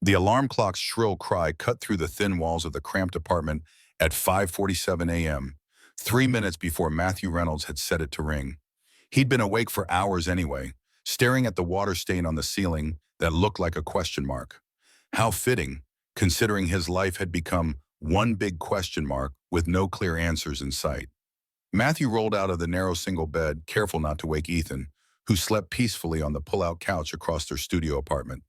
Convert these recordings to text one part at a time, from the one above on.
The alarm clock's shrill cry cut through the thin walls of the cramped apartment at 5:47 a.m., 3 minutes before Matthew Reynolds had set it to ring. He'd been awake for hours anyway, staring at the water stain on the ceiling that looked like a question mark. How fitting, considering his life had become one big question mark with no clear answers in sight. Matthew rolled out of the narrow single bed, careful not to wake Ethan, who slept peacefully on the pull-out couch across their studio apartment.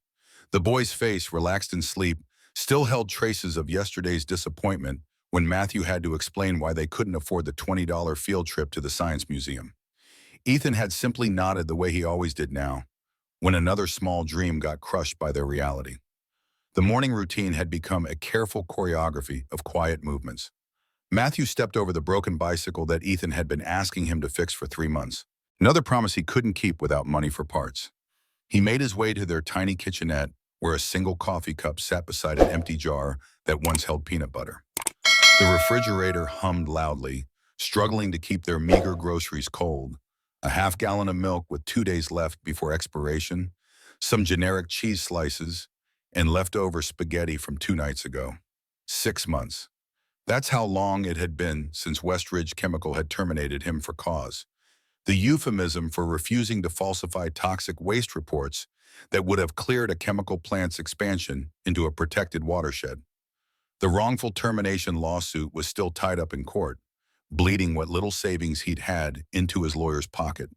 The boy's face, relaxed in sleep, still held traces of yesterday's disappointment when Matthew had to explain why they couldn't afford the $20 field trip to the Science Museum. Ethan had simply nodded the way he always did now, when another small dream got crushed by their reality. The morning routine had become a careful choreography of quiet movements. Matthew stepped over the broken bicycle that Ethan had been asking him to fix for 3 months. Another promise he couldn't keep without money for parts. He made his way to their tiny kitchenette, where a single coffee cup sat beside an empty jar that once held peanut butter. The refrigerator hummed loudly, struggling to keep their meager groceries cold. A half-gallon of milk with 2 days left before expiration, some generic cheese slices, and leftover spaghetti from 2 nights ago. 6 months. That's how long it had been since Westridge Chemical had terminated him for cause. The euphemism for refusing to falsify toxic waste reports that would have cleared a chemical plant's expansion into a protected watershed. The wrongful termination lawsuit was still tied up in court, bleeding what little savings he'd had into his lawyer's pocket.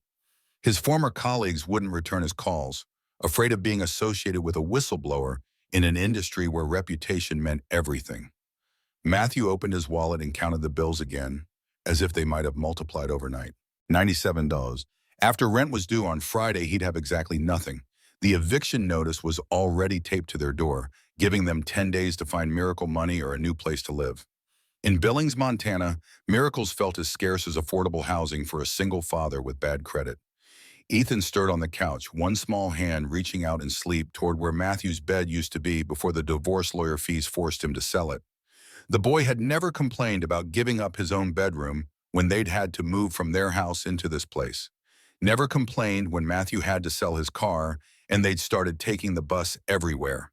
His former colleagues wouldn't return his calls, afraid of being associated with a whistleblower in an industry where reputation meant everything. Matthew opened his wallet and counted the bills again, as if they might have multiplied overnight. $97. After rent was due on Friday, he'd have exactly nothing. The eviction notice was already taped to their door, giving them 10 days to find miracle money or a new place to live. In Billings, Montana, miracles felt as scarce as affordable housing for a single father with bad credit. Ethan stirred on the couch, one small hand reaching out in sleep toward where Matthew's bed used to be before the divorce lawyer fees forced him to sell it. The boy had never complained about giving up his own bedroom when they'd had to move from their house into this place. Never complained when Matthew had to sell his car and they'd started taking the bus everywhere.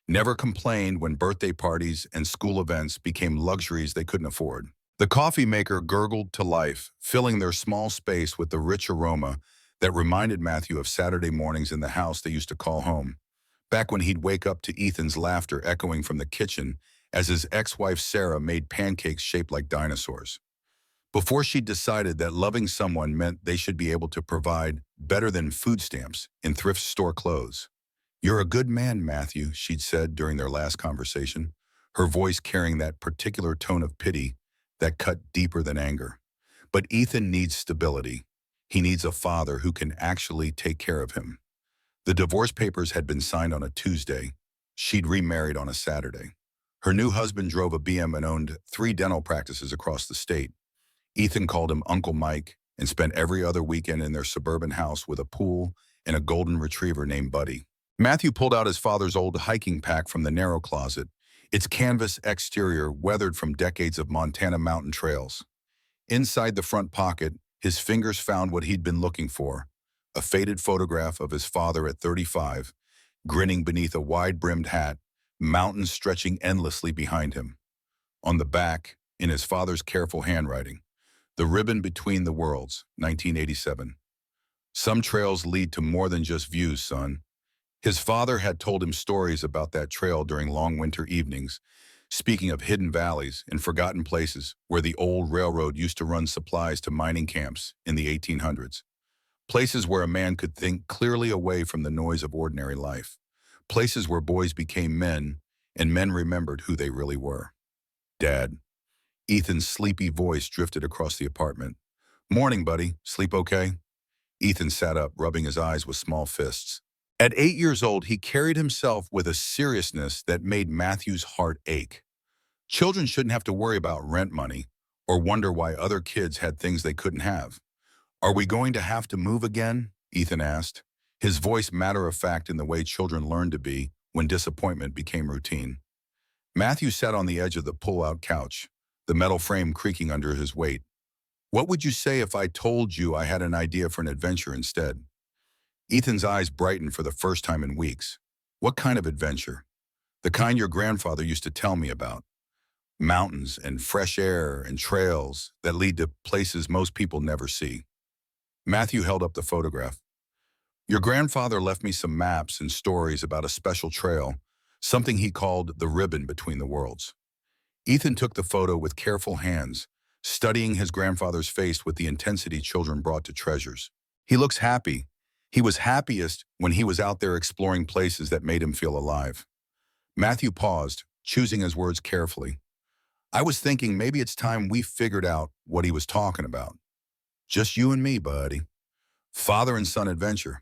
Never complained when birthday parties and school events became luxuries they couldn't afford. The coffee maker gurgled to life, filling their small space with the rich aroma that reminded Matthew of Saturday mornings in the house they used to call home, back when he'd wake up to Ethan's laughter echoing from the kitchen as his ex-wife Sarah made pancakes shaped like dinosaurs. Before she'd decided that loving someone meant they should be able to provide better than food stamps in thrift store clothes. "You're a good man, Matthew," she'd said during their last conversation, her voice carrying that particular tone of pity that cut deeper than anger. But Ethan needs stability. He needs a father who can actually take care of him. The divorce papers had been signed on a Tuesday. She'd remarried on a Saturday. Her new husband drove a BM and owned 3 dental practices across the state. Ethan called him Uncle Mike and spent every other weekend in their suburban house with a pool and a golden retriever named Buddy. Matthew pulled out his father's old hiking pack from the narrow closet, its canvas exterior weathered from decades of Montana mountain trails. Inside the front pocket, his fingers found what he'd been looking for, a faded photograph of his father at 35, grinning beneath a wide-brimmed hat, mountains stretching endlessly behind him. On the back, in his father's careful handwriting, "The ribbon between the worlds, 1987. Some trails lead to more than just views, son." His father had told him stories about that trail during long winter evenings, speaking of hidden valleys and forgotten places where the old railroad used to run supplies to mining camps in the 1800s. Places where a man could think clearly away from the noise of ordinary life. Places where boys became men and men remembered who they really were. "Dad." Ethan's sleepy voice drifted across the apartment. "Morning, buddy. Sleep okay?" Ethan sat up, rubbing his eyes with small fists. At 8 years old, he carried himself with a seriousness that made Matthew's heart ache. Children shouldn't have to worry about rent money or wonder why other kids had things they couldn't have. "Are we going to have to move again?" Ethan asked, his voice matter-of-fact in the way children learned to be when disappointment became routine. Matthew sat on the edge of the pull-out couch, the metal frame creaking under his weight. "What would you say if I told you I had an idea for an adventure instead?" Ethan's eyes brightened for the first time in weeks. "What kind of adventure?" The kind your grandfather used to tell me about. Mountains and fresh air and trails that lead to places most people never see. Matthew held up the photograph. Your grandfather left me some maps and stories about a special trail, something he called the ribbon between the worlds. Ethan took the photo with careful hands, studying his grandfather's face with the intensity children brought to treasures. He looks happy. He was happiest when he was out there exploring places that made him feel alive. Matthew paused, choosing his words carefully. I was thinking maybe it's time we figured out what he was talking about. Just you and me, buddy. Father and son adventure.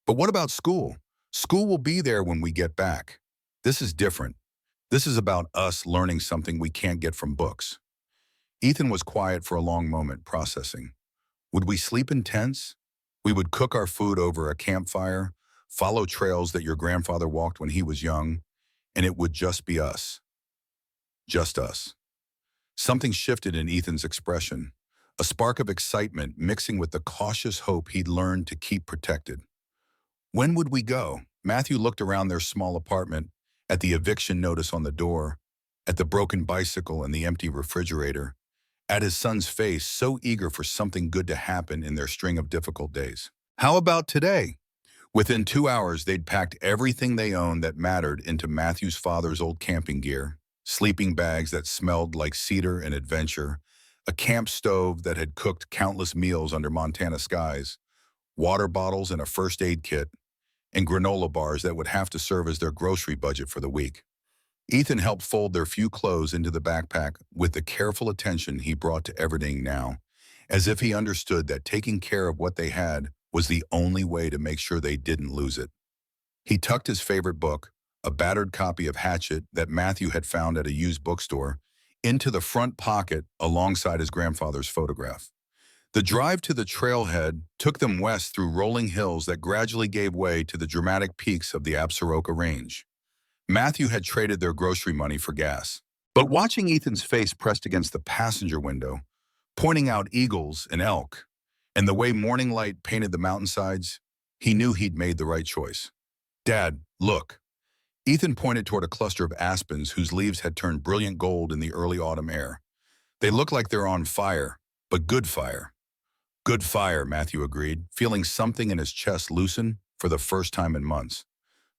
But what about school? School will be there when we get back. This is different. This is about us learning something we can't get from books. Ethan was quiet for a long moment, processing. Would we sleep in tents? We would cook our food over a campfire, follow trails that your grandfather walked when he was young, and it would just be us. Just us. Something shifted in Ethan's expression, a spark of excitement mixing with the cautious hope he'd learned to keep protected. When would we go? Matthew looked around their small apartment, at the eviction notice on the door, at the broken bicycle and the empty refrigerator, at his son's face so eager for something good to happen in their string of difficult days. How about today? Within 2 hours, they'd packed everything they owned that mattered into Matthew's father's old camping gear, sleeping bags that smelled like cedar and adventure, a camp stove that had cooked countless meals under Montana skies, water bottles and a first aid kit, and granola bars that would have to serve as their grocery budget for the week. Ethan helped fold their few clothes into the backpack with the careful attention he brought to everything now, as if he understood that taking care of what they had was the only way to make sure they didn't lose it. He tucked his favorite book, a battered copy of Hatchet that Matthew had found at a used bookstore, into the front pocket alongside his grandfather's photograph. The drive to the trailhead took them west through rolling hills that gradually gave way to the dramatic peaks of the Absaroka Range. Matthew had traded their grocery money for gas. But watching Ethan's face pressed against the passenger window, pointing out eagles and elk, and the way morning light painted the mountainsides, he knew he'd made the right choice. Dad, look. Ethan pointed toward a cluster of aspens whose leaves had turned brilliant gold in the early autumn air. They look like they're on fire, but good fire. Good fire, Matthew agreed, feeling something in his chest loosen for the first time in months.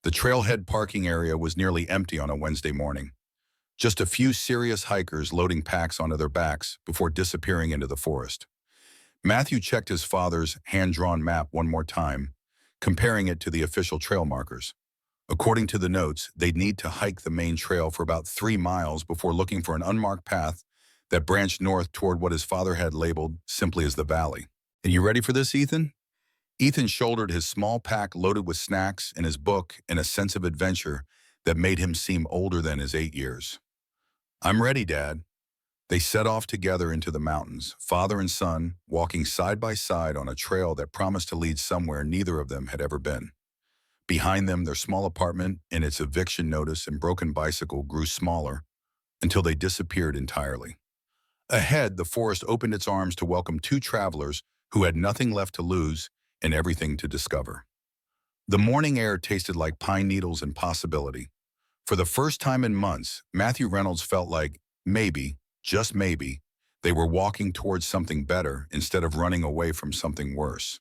The trailhead parking area was nearly empty on a Wednesday morning. Just a few serious hikers loading packs onto their backs before disappearing into the forest. Matthew checked his father's hand-drawn map one more time, comparing it to the official trail markers. According to the notes, they'd need to hike the main trail for about 3 miles before looking for an unmarked path that branched north toward what his father had labeled simply as the valley. Are you ready for this, Ethan? Ethan shouldered his small pack loaded with snacks and his book in a sense of adventure that made him seem older than his 8 years. I'm ready, Dad. They set off together into the mountains, father and son, walking side by side on a trail that promised to lead somewhere neither of them had ever been. Behind them, their small apartment and its eviction notice and broken bicycle grew smaller until they disappeared entirely. Ahead, the forest opened its arms to welcome 2 travelers who had nothing left to lose and everything to discover. The morning air tasted like pine needles and possibility. For the first time in months, Matthew Reynolds felt like, maybe, just maybe, they were walking towards something better instead of running away from something worse.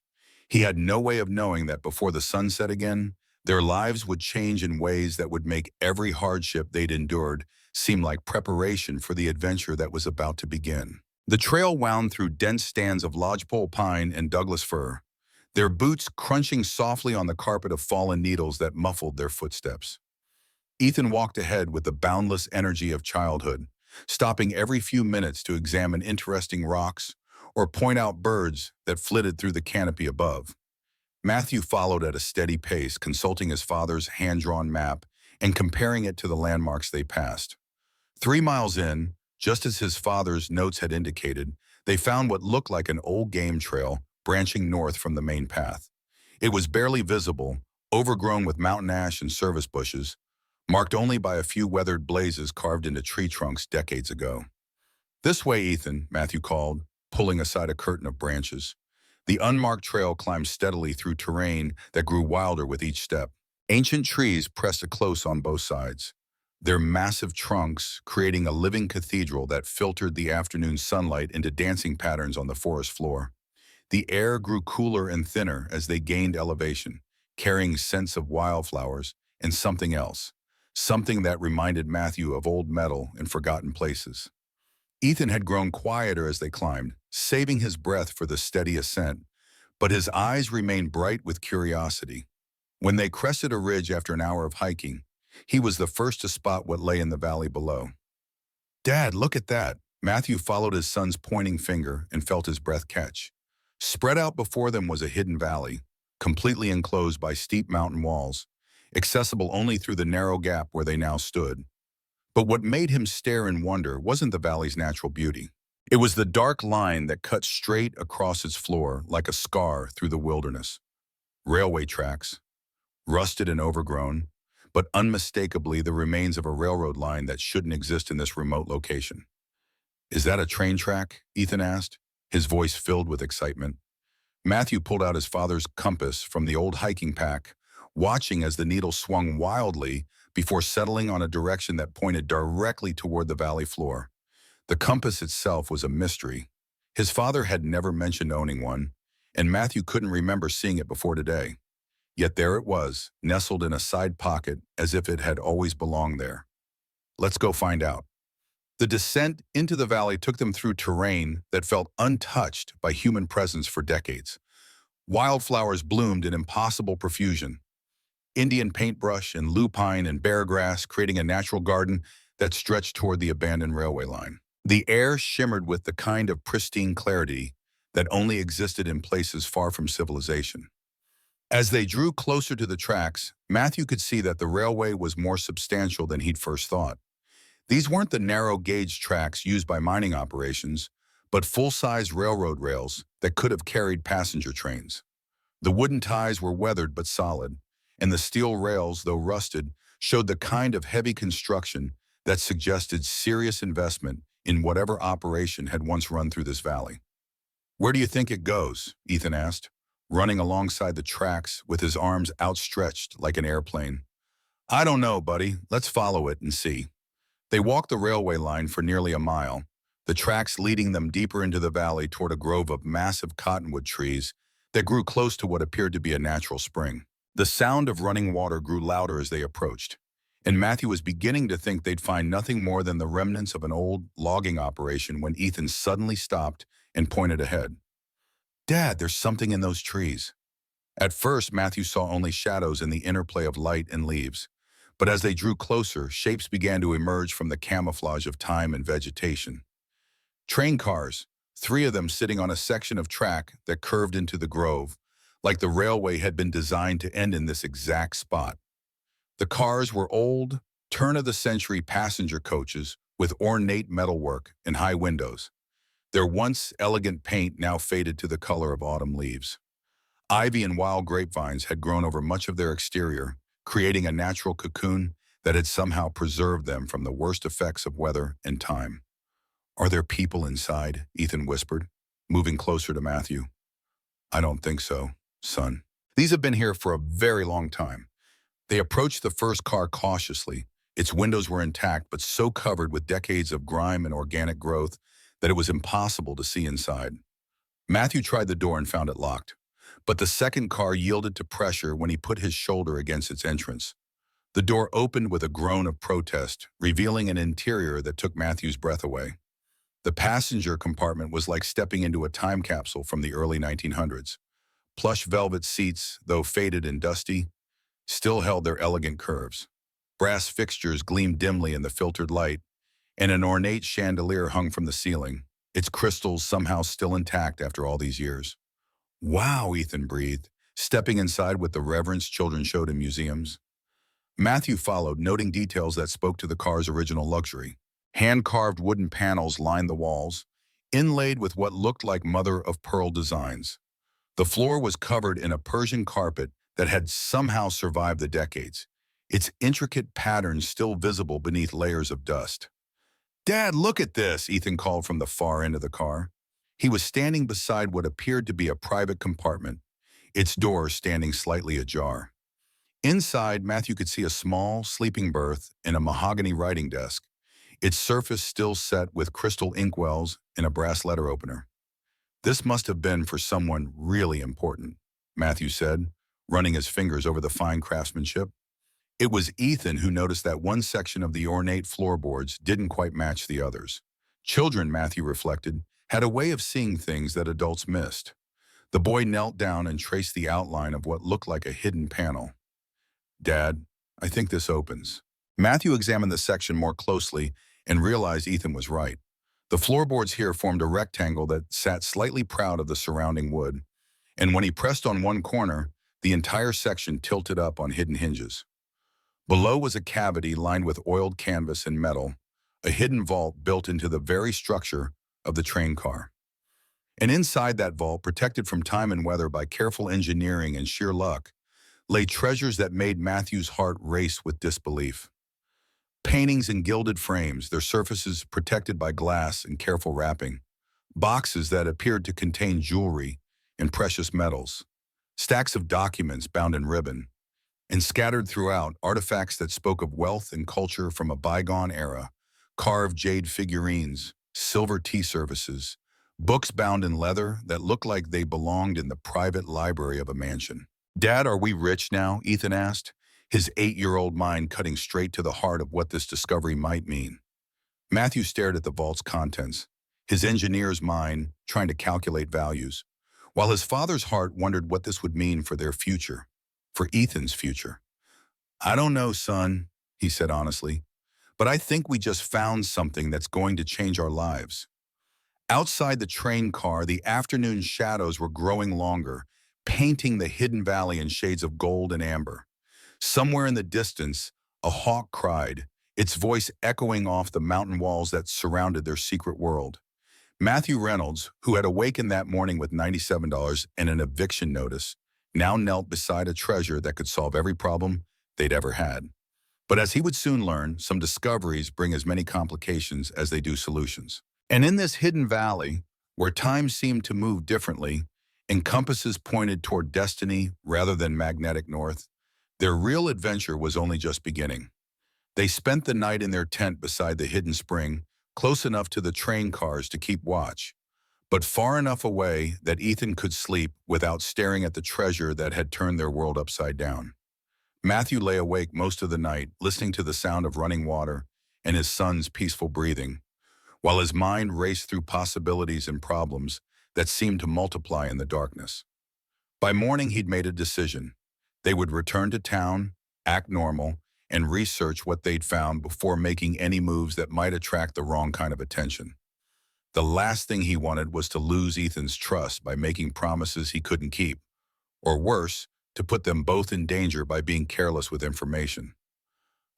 He had no way of knowing that before the sun set again, their lives would change in ways that would make every hardship they'd endured seem like preparation for the adventure that was about to begin. The trail wound through dense stands of lodgepole pine and Douglas fir, their boots crunching softly on the carpet of fallen needles that muffled their footsteps. Ethan walked ahead with the boundless energy of childhood, stopping every few minutes to examine interesting rocks or point out birds that flitted through the canopy above. Matthew followed at a steady pace, consulting his father's hand-drawn map and comparing it to the landmarks they passed. 3 miles in, just as his father's notes had indicated, they found what looked like an old game trail branching north from the main path. It was barely visible, overgrown with mountain ash and service bushes, marked only by a few weathered blazes carved into tree trunks decades ago. This way, Ethan, Matthew called, pulling aside a curtain of branches. The unmarked trail climbed steadily through terrain that grew wilder with each step. Ancient trees pressed close on both sides, their massive trunks creating a living cathedral that filtered the afternoon sunlight into dancing patterns on the forest floor. The air grew cooler and thinner as they gained elevation, carrying scents of wildflowers and something else, something that reminded Matthew of old metal and forgotten places. Ethan had grown quieter as they climbed, saving his breath for the steady ascent, but his eyes remained bright with curiosity. When they crested a ridge after an hour of hiking, he was the first to spot what lay in the valley below. "Dad, look at that." Matthew followed his son's pointing finger and felt his breath catch. Spread out before them was a hidden valley, completely enclosed by steep mountain walls, accessible only through the narrow gap where they now stood. But what made him stare in wonder wasn't the valley's natural beauty. It was the dark line that cut straight across its floor like a scar through the wilderness. Railway tracks, rusted and overgrown, but unmistakably the remains of a railroad line that shouldn't exist in this remote location. "Is that a train track?" Ethan asked, his voice filled with excitement. Matthew pulled out his father's compass from the old hiking pack, watching as the needle swung wildly before settling on a direction that pointed directly toward the valley floor. The compass itself was a mystery. His father had never mentioned owning one, and Matthew couldn't remember seeing it before today. Yet there it was, nestled in a side pocket as if it had always belonged there. "Let's go find out." The descent into the valley took them through terrain that felt untouched by human presence for decades. Wildflowers bloomed in impossible profusion, Indian paintbrush and lupine and bear grass creating a natural garden that stretched toward the abandoned railway line. The air shimmered with the kind of pristine clarity that only existed in places far from civilization. As they drew closer to the tracks, Matthew could see that the railway was more substantial than he'd first thought. These weren't the narrow-gauge tracks used by mining operations, but full-size railroad rails that could have carried passenger trains. The wooden ties were weathered but solid, and the steel rails, though rusted, showed the kind of heavy construction that suggested serious investment in whatever operation had once run through this valley. "Where do you think it goes?" Ethan asked, running alongside the tracks with his arms outstretched like an airplane. "I don't know, buddy. Let's follow it and see." They walked the railway line for nearly a mile, the tracks leading them deeper into the valley toward a grove of massive cottonwood trees that grew close to what appeared to be a natural spring. The sound of running water grew louder as they approached, and Matthew was beginning to think they'd find nothing more than the remnants of an old logging operation when Ethan suddenly stopped and pointed ahead. "Dad, there's something in those trees." At first, Matthew saw only shadows in the interplay of light and leaves. But as they drew closer, shapes began to emerge from the camouflage of time and vegetation. Train cars, 3 of them sitting on a section of track that curved into the grove, like the railway had been designed to end in this exact spot. The cars were old, turn-of-the-century passenger coaches with ornate metalwork and high windows, their once elegant paint now faded to the color of autumn leaves. Ivy and wild grapevines had grown over much of their exterior, creating a natural cocoon that had somehow preserved them from the worst effects of weather and time. "Are there people inside?" Ethan whispered, moving closer to Matthew. "I don't think so, son. These have been here for a very long time." They approached the first car cautiously. Its windows were intact, but so covered with decades of grime and organic growth that it was impossible to see inside. Matthew tried the door and found it locked, but the second car yielded to pressure when he put his shoulder against its entrance. The door opened with a groan of protest, revealing an interior that took Matthew's breath away. The passenger compartment was like stepping into a time capsule from the early 1900s. Plush velvet seats, though faded and dusty, still held their elegant curves. Brass fixtures gleamed dimly in the filtered light, and an ornate chandelier hung from the ceiling, its crystals somehow still intact after all these years. "Wow," Ethan breathed, stepping inside with the reverence children showed in museums. Matthew followed, noting details that spoke to the car's original luxury. Hand-carved wooden panels lined the walls, inlaid with what looked like mother-of-pearl designs. The floor was covered in a Persian carpet that had somehow survived the decades, its intricate patterns still visible beneath layers of dust. "Dad, look at this," Ethan called from the far end of the car. He was standing beside what appeared to be a private compartment, its door standing slightly ajar. Inside, Matthew could see a small, sleeping berth and a mahogany writing desk, its surface still set with crystal inkwells and a brass letter opener. This must have been for someone really important, Matthew said, running his fingers over the fine craftsmanship. It was Ethan who noticed that one section of the ornate floorboards didn't quite match the others. Children, Matthew reflected, had a way of seeing things that adults missed. The boy knelt down and traced the outline of what looked like a hidden panel. Dad, I think this opens. Matthew examined the section more closely and realized Ethan was right. The floorboards here formed a rectangle that sat slightly proud of the surrounding wood, and when he pressed on one corner, the entire section tilted up on hidden hinges. Below was a cavity lined with oiled canvas and metal, a hidden vault built into the very structure of the train car. And inside that vault, protected from time and weather by careful engineering and sheer luck, lay treasures that made Matthew's heart race with disbelief. Paintings in gilded frames, their surfaces protected by glass and careful wrapping. Boxes that appeared to contain jewelry and precious metals. Stacks of documents bound in ribbon. And scattered throughout, artifacts that spoke of wealth and culture from a bygone era. Carved jade figurines, silver tea services, books bound in leather that looked like they belonged in the private library of a mansion. Dad, are we rich now? Ethan asked, his 8-year-old mind cutting straight to the heart of what this discovery might mean. Matthew stared at the vault's contents, his engineer's mind trying to calculate values, while his father's heart wondered what this would mean for their future, for Ethan's future. I don't know, son, he said honestly, but I think we just found something that's going to change our lives. Outside the train car, the afternoon shadows were growing longer, painting the hidden valley in shades of gold and amber. Somewhere in the distance, a hawk cried, its voice echoing off the mountain walls that surrounded their secret world. Matthew Reynolds, who had awakened that morning with $97 and an eviction notice, now knelt beside a treasure that could solve every problem they'd ever had. But as he would soon learn, some discoveries bring as many complications as they do solutions. And in this hidden valley, where time seemed to move differently, and compasses pointed toward destiny rather than magnetic north, their real adventure was only just beginning. They spent the night in their tent beside the hidden spring, close enough to the train cars to keep watch, but far enough away that Ethan could sleep without staring at the treasure that had turned their world upside down. Matthew lay awake most of the night, listening to the sound of running water and his son's peaceful breathing, while his mind raced through possibilities and problems that seemed to multiply in the darkness. By morning, he'd made a decision. They would return to town, act normal, and research what they'd found before making any moves that might attract the wrong kind of attention. The last thing he wanted was to lose Ethan's trust by making promises he couldn't keep, or worse, to put them both in danger by being careless with information.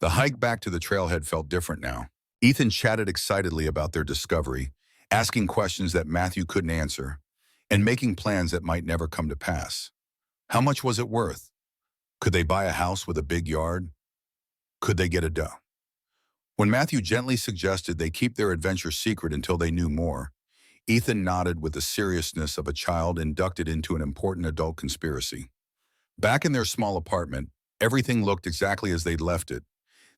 The hike back to the trailhead felt different now. Ethan chatted excitedly about their discovery, asking questions that Matthew couldn't answer, and making plans that might never come to pass. How much was it worth? Could they buy a house with a big yard? Could they get a doe? When Matthew gently suggested they keep their adventure secret until they knew more, Ethan nodded with the seriousness of a child inducted into an important adult conspiracy. Back in their small apartment, everything looked exactly as they'd left it.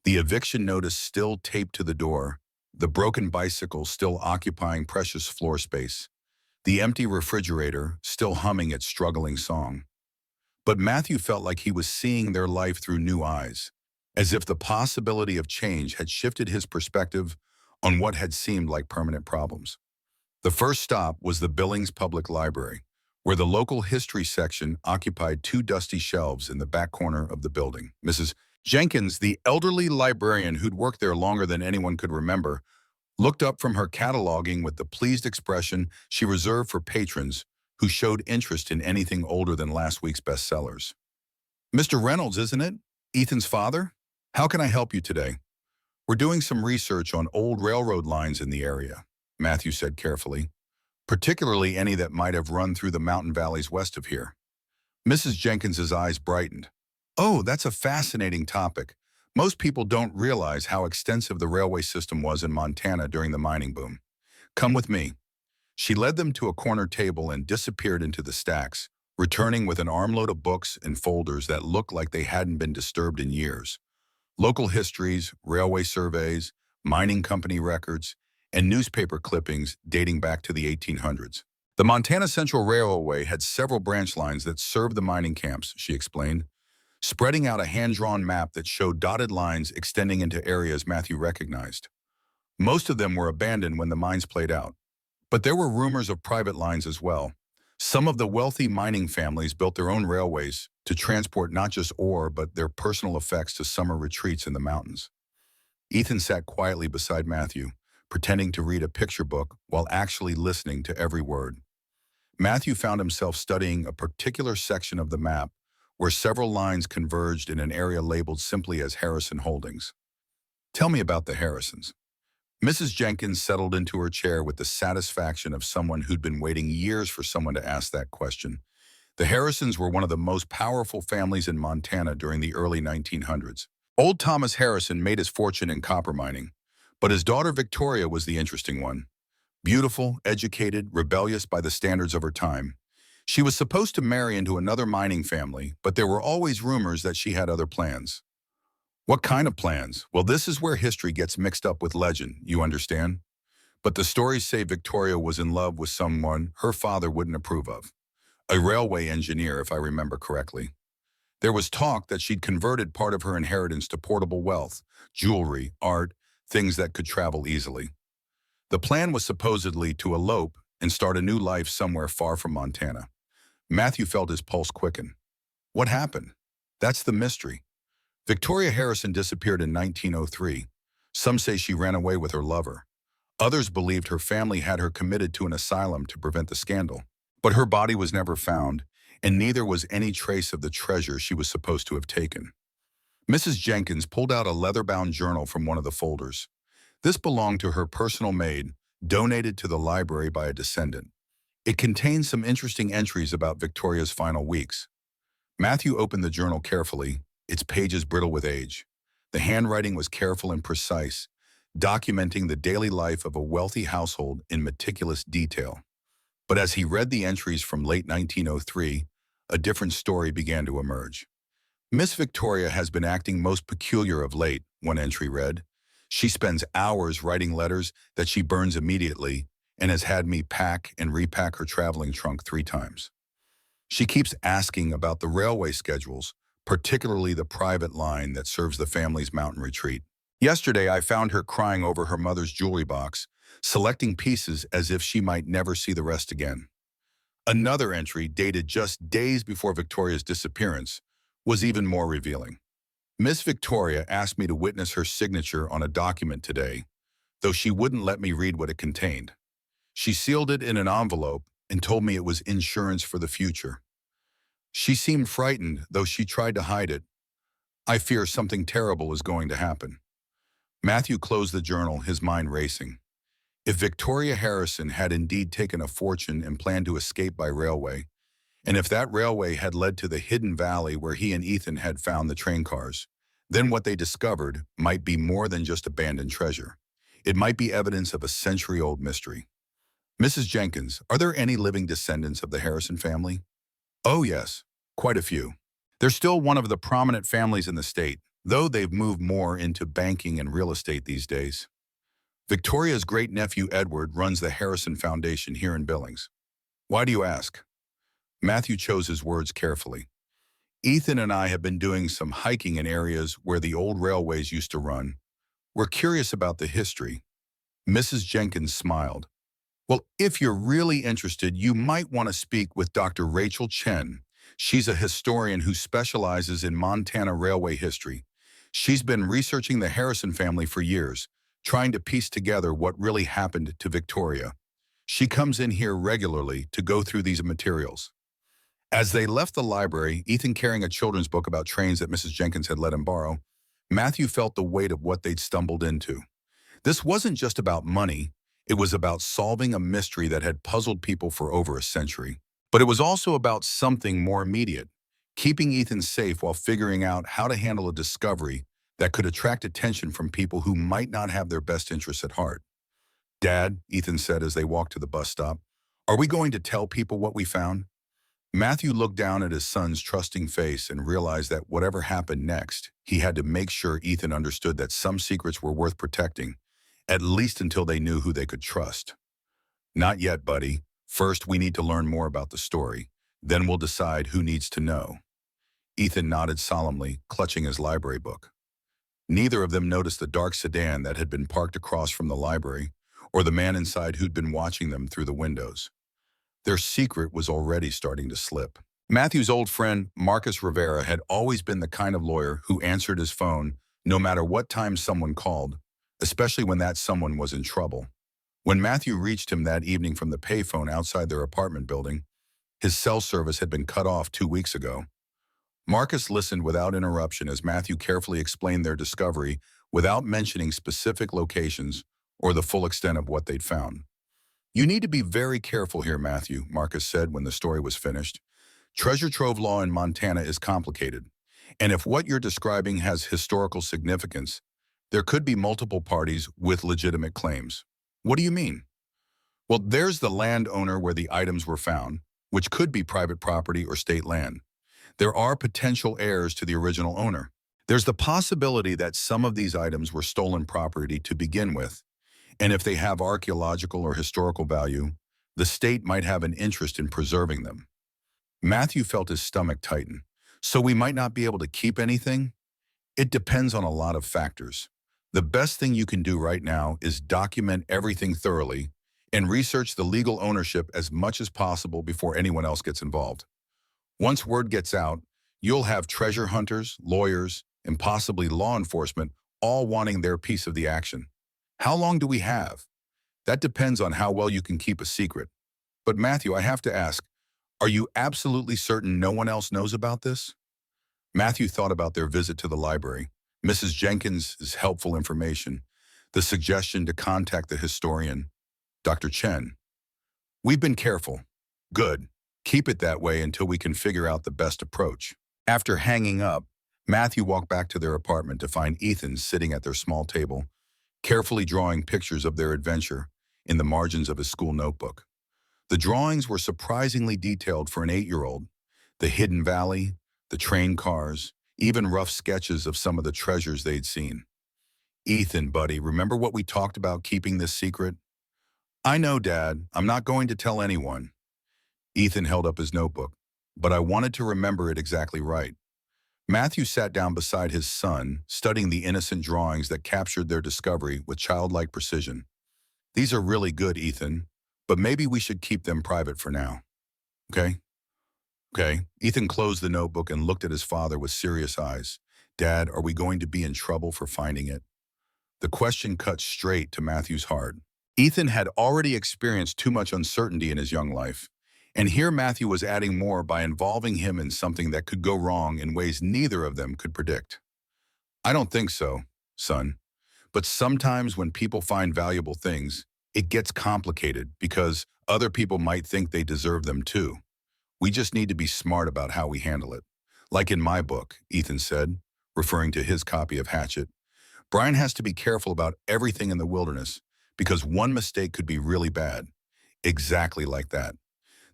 The eviction notice still taped to the door, the broken bicycle still occupying precious floor space, the empty refrigerator still humming its struggling song. But Matthew felt like he was seeing their life through new eyes, as if the possibility of change had shifted his perspective on what had seemed like permanent problems. The first stop was the Billings Public Library, where the local history section occupied 2 dusty shelves in the back corner of the building. Mrs. Jenkins, the elderly librarian who'd worked there longer than anyone could remember, looked up from her cataloging with the pleased expression she reserved for patrons who showed interest in anything older than last week's bestsellers. Mr. Reynolds, isn't it? Ethan's father? How can I help you today? We're doing some research on old railroad lines in the area, Matthew said carefully, particularly any that might have run through the mountain valleys west of here. Mrs. Jenkins's eyes brightened. Oh, that's a fascinating topic. Most people don't realize how extensive the railway system was in Montana during the mining boom. Come with me. She led them to a corner table and disappeared into the stacks, returning with an armload of books and folders that looked like they hadn't been disturbed in years. Local histories, railway surveys, mining company records, and newspaper clippings dating back to the 1800s. The Montana Central Railway had several branch lines that served the mining camps, she explained, spreading out a hand-drawn map that showed dotted lines extending into areas Matthew recognized. Most of them were abandoned when the mines played out. But there were rumors of private lines as well. Some of the wealthy mining families built their own railways to transport not just ore, but their personal effects to summer retreats in the mountains. Ethan sat quietly beside Matthew, pretending to read a picture book while actually listening to every word. Matthew found himself studying a particular section of the map where several lines converged in an area labeled simply as Harrison Holdings. Tell me about the Harrisons. Mrs. Jenkins settled into her chair with the satisfaction of someone who'd been waiting years for someone to ask that question. The Harrisons were one of the most powerful families in Montana during the early 1900s. Old Thomas Harrison made his fortune in copper mining, but his daughter Victoria was the interesting one. Beautiful, educated, rebellious by the standards of her time. She was supposed to marry into another mining family, but there were always rumors that she had other plans. What kind of plans? Well, this is where history gets mixed up with legend, you understand? But the stories say Victoria was in love with someone her father wouldn't approve of. A railway engineer, if I remember correctly. There was talk that she'd converted part of her inheritance to portable wealth, jewelry, art, things that could travel easily. The plan was supposedly to elope and start a new life somewhere far from Montana. Matthew felt his pulse quicken. What happened? That's the mystery. Victoria Harrison disappeared in 1903. Some say she ran away with her lover. Others believed her family had her committed to an asylum to prevent the scandal. But her body was never found, and neither was any trace of the treasure she was supposed to have taken. Mrs. Jenkins pulled out a leather-bound journal from one of the folders. This belonged to her personal maid, donated to the library by a descendant. It contained some interesting entries about Victoria's final weeks. Matthew opened the journal carefully, its pages brittle with age. The handwriting was careful and precise, documenting the daily life of a wealthy household in meticulous detail. But as he read the entries from late 1903, a different story began to emerge. Miss Victoria has been acting most peculiar of late, one entry read. She spends hours writing letters that she burns immediately and has had me pack and repack her traveling trunk 3 times. She keeps asking about the railway schedules, particularly the private line that serves the family's mountain retreat. Yesterday, I found her crying over her mother's jewelry box, selecting pieces as if she might never see the rest again. Another entry, dated just days before Victoria's disappearance, was even more revealing. Miss Victoria asked me to witness her signature on a document today, though she wouldn't let me read what it contained. She sealed it in an envelope and told me it was insurance for the future. She seemed frightened, though she tried to hide it. I fear something terrible is going to happen. Matthew closed the journal, his mind racing. If Victoria Harrison had indeed taken a fortune and planned to escape by railway, and if that railway had led to the hidden valley where he and Ethan had found the train cars, then what they discovered might be more than just abandoned treasure. It might be evidence of a century-old mystery. Mrs. Jenkins, are there any living descendants of the Harrison family? Oh yes, quite a few. They're still one of the prominent families in the state, though they've moved more into banking and real estate these days. Victoria's great-nephew Edward runs the Harrison Foundation here in Billings. Why do you ask? Matthew chose his words carefully. Ethan and I have been doing some hiking in areas where the old railways used to run. We're curious about the history. Mrs. Jenkins smiled. Well, if you're really interested, you might want to speak with Dr. Rachel Chen. She's a historian who specializes in Montana railway history. She's been researching the Harrison family for years, trying to piece together what really happened to Victoria. She comes in here regularly to go through these materials. As they left the library, Ethan carrying a children's book about trains that Mrs. Jenkins had let him borrow, Matthew felt the weight of what they'd stumbled into. This wasn't just about money. It was about solving a mystery that had puzzled people for over a century. But it was also about something more immediate, keeping Ethan safe while figuring out how to handle a discovery that could attract attention from people who might not have their best interests at heart. Dad, Ethan said as they walked to the bus stop, are we going to tell people what we found? Matthew looked down at his son's trusting face and realized that whatever happened next, he had to make sure Ethan understood that some secrets were worth protecting, at least until they knew who they could trust. Not yet, buddy. First, we need to learn more about the story. Then we'll decide who needs to know. Ethan nodded solemnly, clutching his library book. Neither of them noticed the dark sedan that had been parked across from the library, or the man inside who'd been watching them through the windows. Their secret was already starting to slip. Matthew's old friend, Marcus Rivera, had always been the kind of lawyer who answered his phone no matter what time someone called, especially when that someone was in trouble. When Matthew reached him that evening from the payphone outside their apartment building, his cell service had been cut off 2 weeks ago. Marcus listened without interruption as Matthew carefully explained their discovery without mentioning specific locations or the full extent of what they'd found. "You need to be very careful here, Matthew," Marcus said when the story was finished. "Treasure trove law in Montana is complicated, and if what you're describing has historical significance, there could be multiple parties with legitimate claims." "What do you mean?" "Well, there's the landowner where the items were found, which could be private property or state land. There are potential heirs to the original owner. There's the possibility that some of these items were stolen property to begin with, and if they have archaeological or historical value, the state might have an interest in preserving them." Matthew felt his stomach tighten. "So we might not be able to keep anything?" "It depends on a lot of factors. The best thing you can do right now is document everything thoroughly and research the legal ownership as much as possible before anyone else gets involved. Once word gets out, you'll have treasure hunters, lawyers, and possibly law enforcement all wanting their piece of the action. How long do we have? That depends on how well you can keep a secret. But Matthew, I have to ask, are you absolutely certain no one else knows about this?" Matthew thought about their visit to the library, Mrs. Jenkins' helpful information, the suggestion to contact the historian, Dr. Chen. "We've been careful." "Good. Keep it that way until we can figure out the best approach." After hanging up, Matthew walked back to their apartment to find Ethan sitting at their small table, carefully drawing pictures of their adventure in the margins of his school notebook. The drawings were surprisingly detailed for an 8-year-old. The hidden valley, the train cars, even rough sketches of some of the treasures they'd seen. "Ethan, buddy, remember what we talked about keeping this secret?" "I know, Dad. I'm not going to tell anyone." Ethan held up his notebook, "But I wanted to remember it exactly right." Matthew sat down beside his son, studying the innocent drawings that captured their discovery with childlike precision. "These are really good, Ethan, but maybe we should keep them private for now. Okay?" "Okay." Ethan closed the notebook and looked at his father with serious eyes. "Dad, are we going to be in trouble for finding it?" The question cut straight to Matthew's heart. Ethan had already experienced too much uncertainty in his young life, and here Matthew was adding more by involving him in something that could go wrong in ways neither of them could predict. "I don't think so, son. But sometimes when people find valuable things, it gets complicated because other people might think they deserve them too. We just need to be smart about how we handle it. Like in my book," Ethan said, referring to his copy of Hatchet. "Brian has to be careful about everything in the wilderness because one mistake could be really bad." Exactly like that.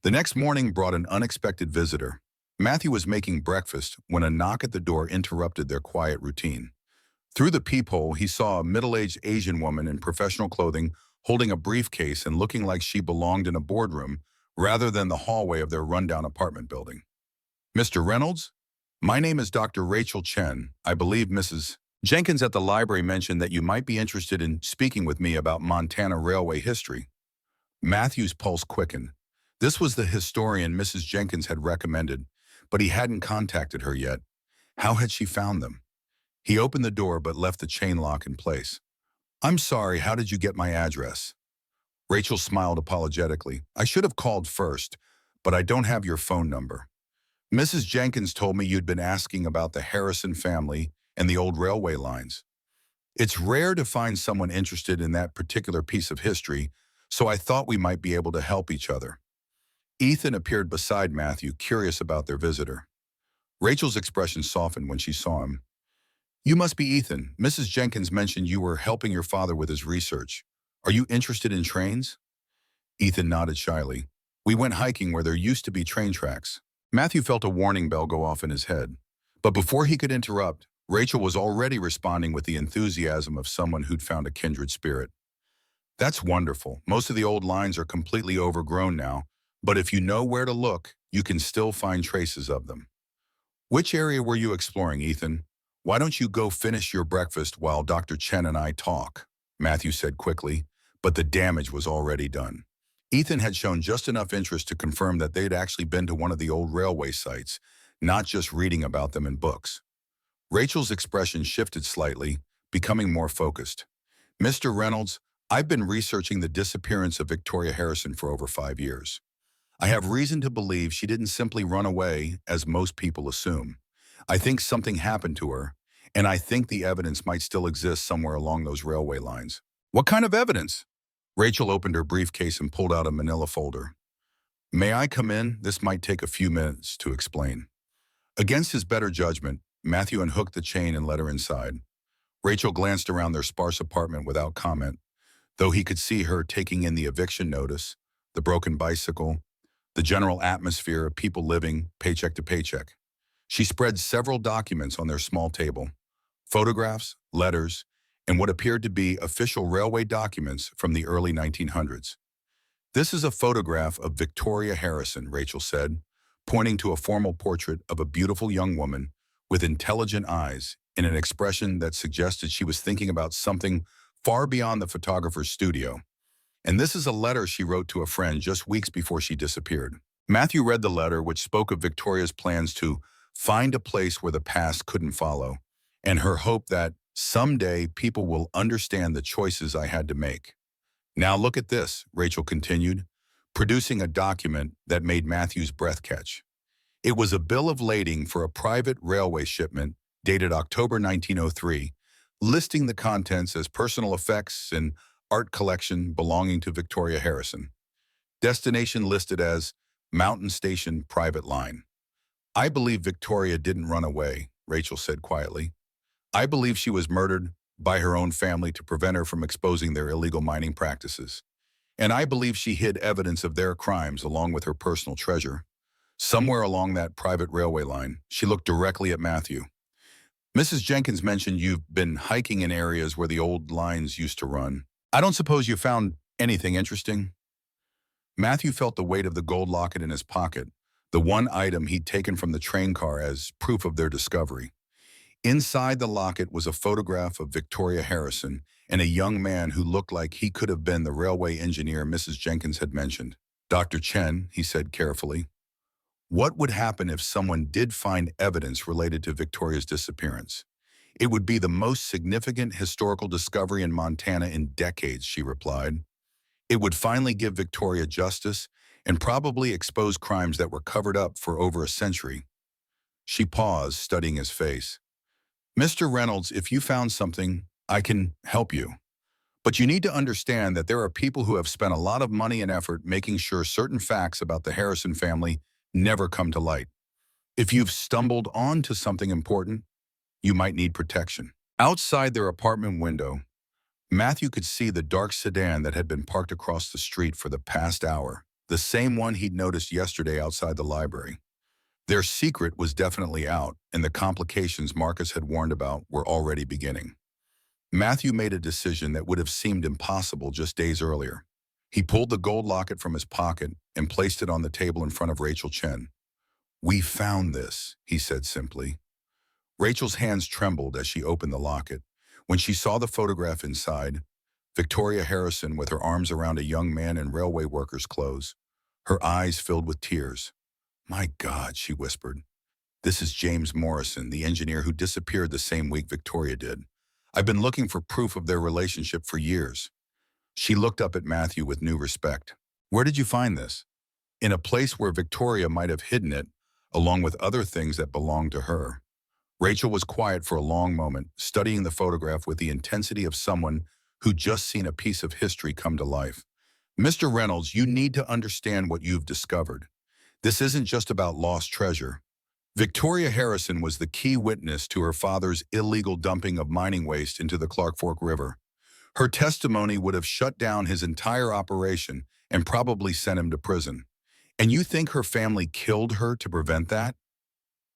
The next morning brought an unexpected visitor. Matthew was making breakfast when a knock at the door interrupted their quiet routine. Through the peephole, he saw a middle-aged Asian woman in professional clothing holding a briefcase and looking like she belonged in a boardroom rather than the hallway of their rundown apartment building. "Mr. Reynolds? My name is Dr. Rachel Chen. I believe Mrs. Jenkins at the library mentioned that you might be interested in speaking with me about Montana railway history." Matthew's pulse quickened. This was the historian Mrs. Jenkins had recommended, but he hadn't contacted her yet. How had she found them? He opened the door but left the chain lock in place. "I'm sorry, how did you get my address?" Rachel smiled apologetically. "I should have called first, but I don't have your phone number. Mrs. Jenkins told me you'd been asking about the Harrison family and the old railway lines. It's rare to find someone interested in that particular piece of history, so I thought we might be able to help each other." Ethan appeared beside Matthew, curious about their visitor. Rachel's expression softened when she saw him. "You must be Ethan. Mrs. Jenkins mentioned you were helping your father with his research. Are you interested in trains?" Ethan nodded shyly. "We went hiking where there used to be train tracks." Matthew felt a warning bell go off in his head. But before he could interrupt, Rachel was already responding with the enthusiasm of someone who'd found a kindred spirit. That's wonderful. Most of the old lines are completely overgrown now, but if you know where to look, you can still find traces of them. Which area were you exploring, Ethan? Why don't you go finish your breakfast while Dr. Chen and I talk? Matthew said quickly, but the damage was already done. Ethan had shown just enough interest to confirm that they'd actually been to one of the old railway sites, not just reading about them in books. Rachel's expression shifted slightly, becoming more focused. Mr. Reynolds, I've been researching the disappearance of Victoria Harrison for over 5 years. I have reason to believe she didn't simply run away, as most people assume. I think something happened to her, and I think the evidence might still exist somewhere along those railway lines. What kind of evidence? Rachel opened her briefcase and pulled out a manila folder. May I come in? This might take a few minutes to explain. Against his better judgment, Matthew unhooked the chain and let her inside. Rachel glanced around their sparse apartment without comment, though he could see her taking in the eviction notice, the broken bicycle, the general atmosphere of people living paycheck to paycheck. She spread several documents on their small table, photographs, letters, and what appeared to be official railway documents from the early 1900s. This is a photograph of Victoria Harrison, Rachel said, pointing to a formal portrait of a beautiful young woman with intelligent eyes in an expression that suggested she was thinking about something far beyond the photographer's studio. And this is a letter she wrote to a friend just weeks before she disappeared. Matthew read the letter, which spoke of Victoria's plans to find a place where the past couldn't follow, and her hope that someday people will understand the choices I had to make. Now look at this, Rachel continued, producing a document that made Matthew's breath catch. It was a bill of lading for a private railway shipment dated October 1903, listing the contents as personal effects and art collection belonging to Victoria Harrison. Destination listed as Mountain Station Private Line. I believe Victoria didn't run away, Rachel said quietly. I believe she was murdered by her own family to prevent her from exposing their illegal mining practices. And I believe she hid evidence of their crimes along with her personal treasure. Somewhere along that private railway line, she looked directly at Matthew. Mrs. Jenkins mentioned you've been hiking in areas where the old lines used to run. I don't suppose you found anything interesting? Matthew felt the weight of the gold locket in his pocket, the one item he'd taken from the train car as proof of their discovery. Inside the locket was a photograph of Victoria Harrison and a young man who looked like he could have been the railway engineer Mrs. Jenkins had mentioned. Dr. Chen, he said carefully, what would happen if someone did find evidence related to Victoria's disappearance? It would be the most significant historical discovery in Montana in decades, she replied. It would finally give Victoria justice and probably expose crimes that were covered up for over a century. She paused, studying his face. Mr. Reynolds, if you found something, I can help you. But you need to understand that there are people who have spent a lot of money and effort making sure certain facts about the Harrison family never come to light. If you've stumbled onto something important, you might need protection. Outside their apartment window, Matthew could see the dark sedan that had been parked across the street for the past hour, the same one he'd noticed yesterday outside the library. Their secret was definitely out, and the complications Marcus had warned about were already beginning. Matthew made a decision that would have seemed impossible just days earlier. He pulled the gold locket from his pocket and placed it on the table in front of Rachel Chen. We found this, he said simply. Rachel's hands trembled as she opened the locket. When she saw the photograph inside, Victoria Harrison with her arms around a young man in railway worker's clothes, her eyes filled with tears. My God, she whispered. This is James Morrison, the engineer who disappeared the same week Victoria did. I've been looking for proof of their relationship for years. She looked up at Matthew with new respect. Where did you find this? In a place where Victoria might have hidden it, along with other things that belonged to her. Rachel was quiet for a long moment, studying the photograph with the intensity of someone who'd just seen a piece of history come to life. Mr. Reynolds, you need to understand what you've discovered. This isn't just about lost treasure. Victoria Harrison was the key witness to her father's illegal dumping of mining waste into the Clark Fork River. Her testimony would have shut down his entire operation and probably sent him to prison. And you think her family killed her to prevent that?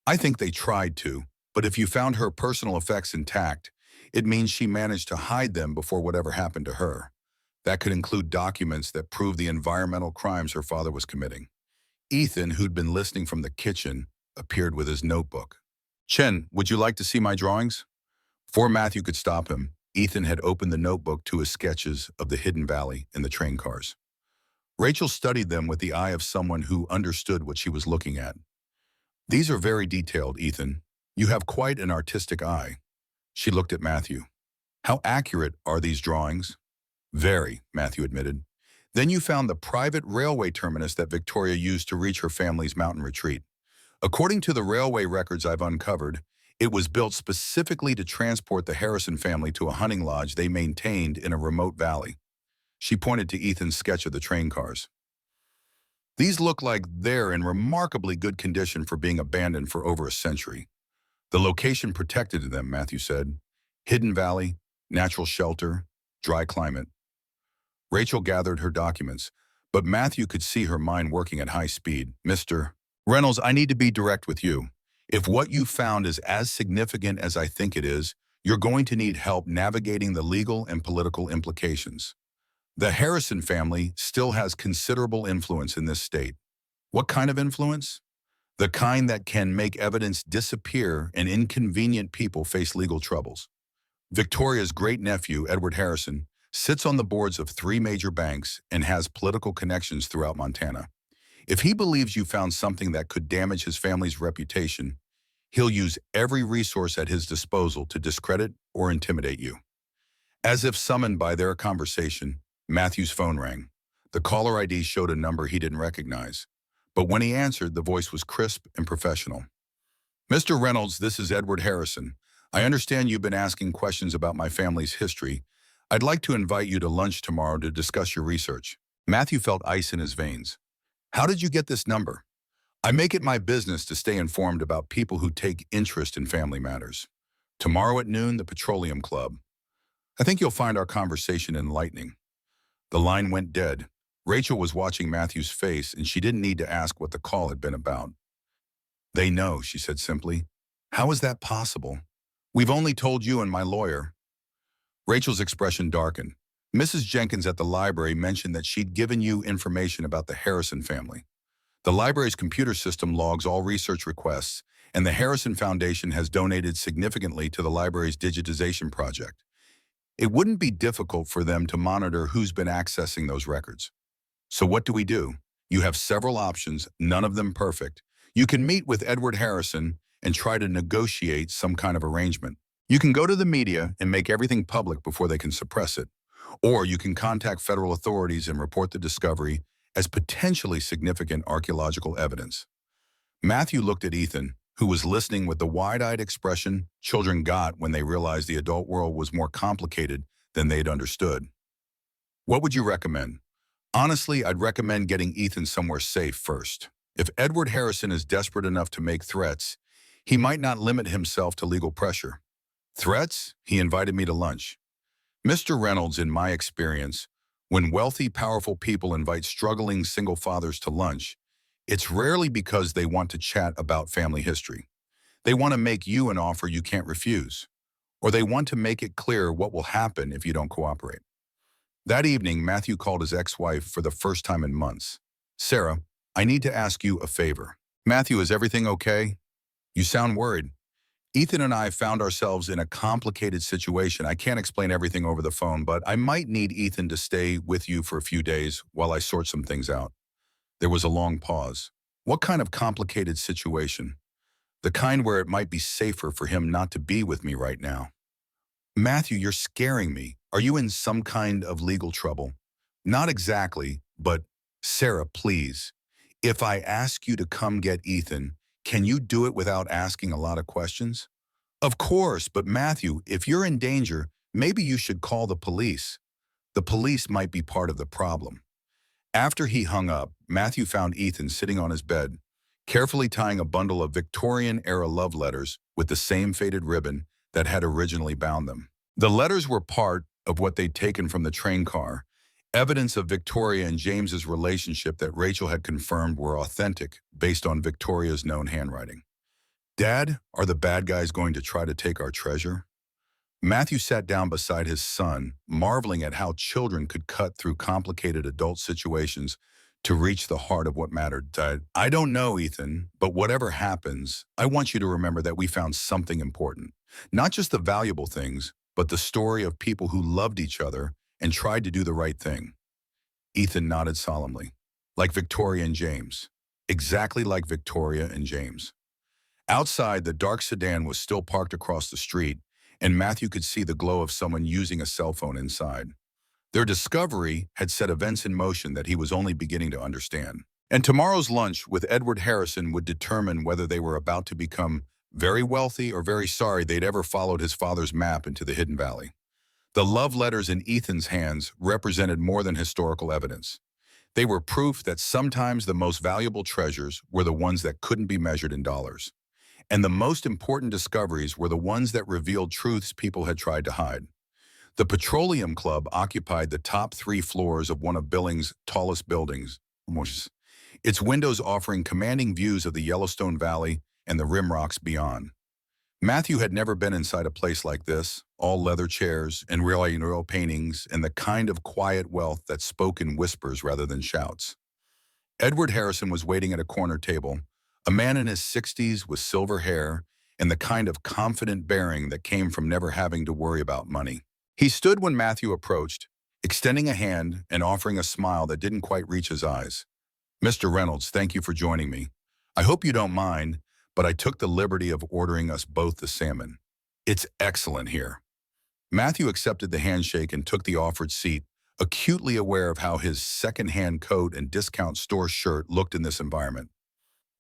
I think they tried to, but if you found her personal effects intact, it means she managed to hide them before whatever happened to her. That could include documents that prove the environmental crimes her father was committing. Ethan, who'd been listening from the kitchen, appeared with his notebook. Chen, would you like to see my drawings? Before Matthew could stop him, Ethan had opened the notebook to his sketches of the hidden valley in the train cars. Rachel studied them with the eye of someone who understood what she was looking at. These are very detailed, Ethan. You have quite an artistic eye. She looked at Matthew. How accurate are these drawings? Very, Matthew admitted. Then you found the private railway terminus that Victoria used to reach her family's mountain retreat. According to the railway records I've uncovered, it was built specifically to transport the Harrison family to a hunting lodge they maintained in a remote valley. She pointed to Ethan's sketch of the train cars. These look like they're in remarkably good condition for being abandoned for over a century. The location protected them, Matthew said. Hidden valley, natural shelter, dry climate. Rachel gathered her documents, but Matthew could see her mind working at high speed. Mr. Reynolds, I need to be direct with you. If what you found is as significant as I think it is, you're going to need help navigating the legal and political implications. The Harrison family still has considerable influence in this state. What kind of influence? The kind that can make evidence disappear and inconvenient people face legal troubles. Victoria's great-nephew, Edward Harrison, sits on the boards of 3 major banks and has political connections throughout Montana. If he believes you found something that could damage his family's reputation, he'll use every resource at his disposal to discredit or intimidate you. As if summoned by their conversation, Matthew's phone rang. The caller ID showed a number he didn't recognize, but when he answered, the voice was crisp and professional. Mr. Reynolds, this is Edward Harrison. I understand you've been asking questions about my family's history. I'd like to invite you to lunch tomorrow to discuss your research. Matthew felt ice in his veins. How did you get this number? I make it my business to stay informed about people who take interest in family matters. Tomorrow at noon, the Petroleum Club. I think you'll find our conversation enlightening. The line went dead. Rachel was watching Matthew's face, and she didn't need to ask what the call had been about. They know, she said simply. How is that possible? We've only told you and my lawyer. Rachel's expression darkened. Mrs. Jenkins at the library mentioned that she'd given you information about the Harrison family. The library's computer system logs all research requests, and the Harrison Foundation has donated significantly to the library's digitization project. It wouldn't be difficult for them to monitor who's been accessing those records. So what do we do? You have several options, none of them perfect. You can meet with Edward Harrison and try to negotiate some kind of arrangement. You can go to the media and make everything public before they can suppress it. Or you can contact federal authorities and report the discovery as potentially significant archaeological evidence. Matthew looked at Ethan, who was listening with the wide-eyed expression children got when they realized the adult world was more complicated than they'd understood. What would you recommend? Honestly, I'd recommend getting Ethan somewhere safe first. If Edward Harrison is desperate enough to make threats, he might not limit himself to legal pressure. Threats? He invited me to lunch. Mr. Reynolds, in my experience, when wealthy, powerful people invite struggling single fathers to lunch, it's rarely because they want to chat about family history. They want to make you an offer you can't refuse, or they want to make it clear what will happen if you don't cooperate. That evening, Matthew called his ex-wife for the first time in months. Sarah, I need to ask you a favor. Matthew, is everything okay? You sound worried. Ethan and I found ourselves in a complicated situation. I can't explain everything over the phone, but I might need Ethan to stay with you for a few days while I sort some things out. There was a long pause. What kind of complicated situation? The kind where it might be safer for him not to be with me right now. Matthew, you're scaring me. Are you in some kind of legal trouble? Not exactly, but Sarah, please. If I ask you to come get Ethan, can you do it without asking a lot of questions? Of course, but Matthew, if you're in danger, maybe you should call the police. The police might be part of the problem. After he hung up, Matthew found Ethan sitting on his bed, carefully tying a bundle of Victorian-era love letters with the same faded ribbon that had originally bound them. The letters were part of what they'd taken from the train car, Evidence of Victoria and James's relationship that Rachel had confirmed were authentic based on Victoria's known handwriting. Dad, are the bad guys going to try to take our treasure? Matthew sat down beside his son, marveling at how children could cut through complicated adult situations to reach the heart of what mattered. Dad, I don't know, Ethan, but whatever happens, I want you to remember that we found something important. Not just the valuable things, but the story of people who loved each other and tried to do the right thing. Ethan nodded solemnly. Like Victoria and James. Exactly like Victoria and James. Outside, the dark sedan was still parked across the street, and Matthew could see the glow of someone using a cell phone inside. Their discovery had set events in motion that he was only beginning to understand. And tomorrow's lunch with Edward Harrison would determine whether they were about to become very wealthy or very sorry they'd ever followed his father's map into the Hidden Valley. The love letters in Ethan's hands represented more than historical evidence. They were proof that sometimes the most valuable treasures were the ones that couldn't be measured in dollars. And the most important discoveries were the ones that revealed truths people had tried to hide. The Petroleum Club occupied the top 3 floors of one of Billings' tallest buildings, its windows offering commanding views of the Yellowstone Valley and the rim rocks beyond. Matthew had never been inside a place like this, all leather chairs and real paintings and the kind of quiet wealth that spoke in whispers rather than shouts. Edward Harrison was waiting at a corner table, a man in his 60s with silver hair and the kind of confident bearing that came from never having to worry about money. He stood when Matthew approached, extending a hand and offering a smile that didn't quite reach his eyes. "Mr. Reynolds, thank you for joining me. I hope you don't mind, but I took the liberty of ordering us both the salmon. It's excellent here." Matthew accepted the handshake and took the offered seat, acutely aware of how his second-hand coat and discount store shirt looked in this environment.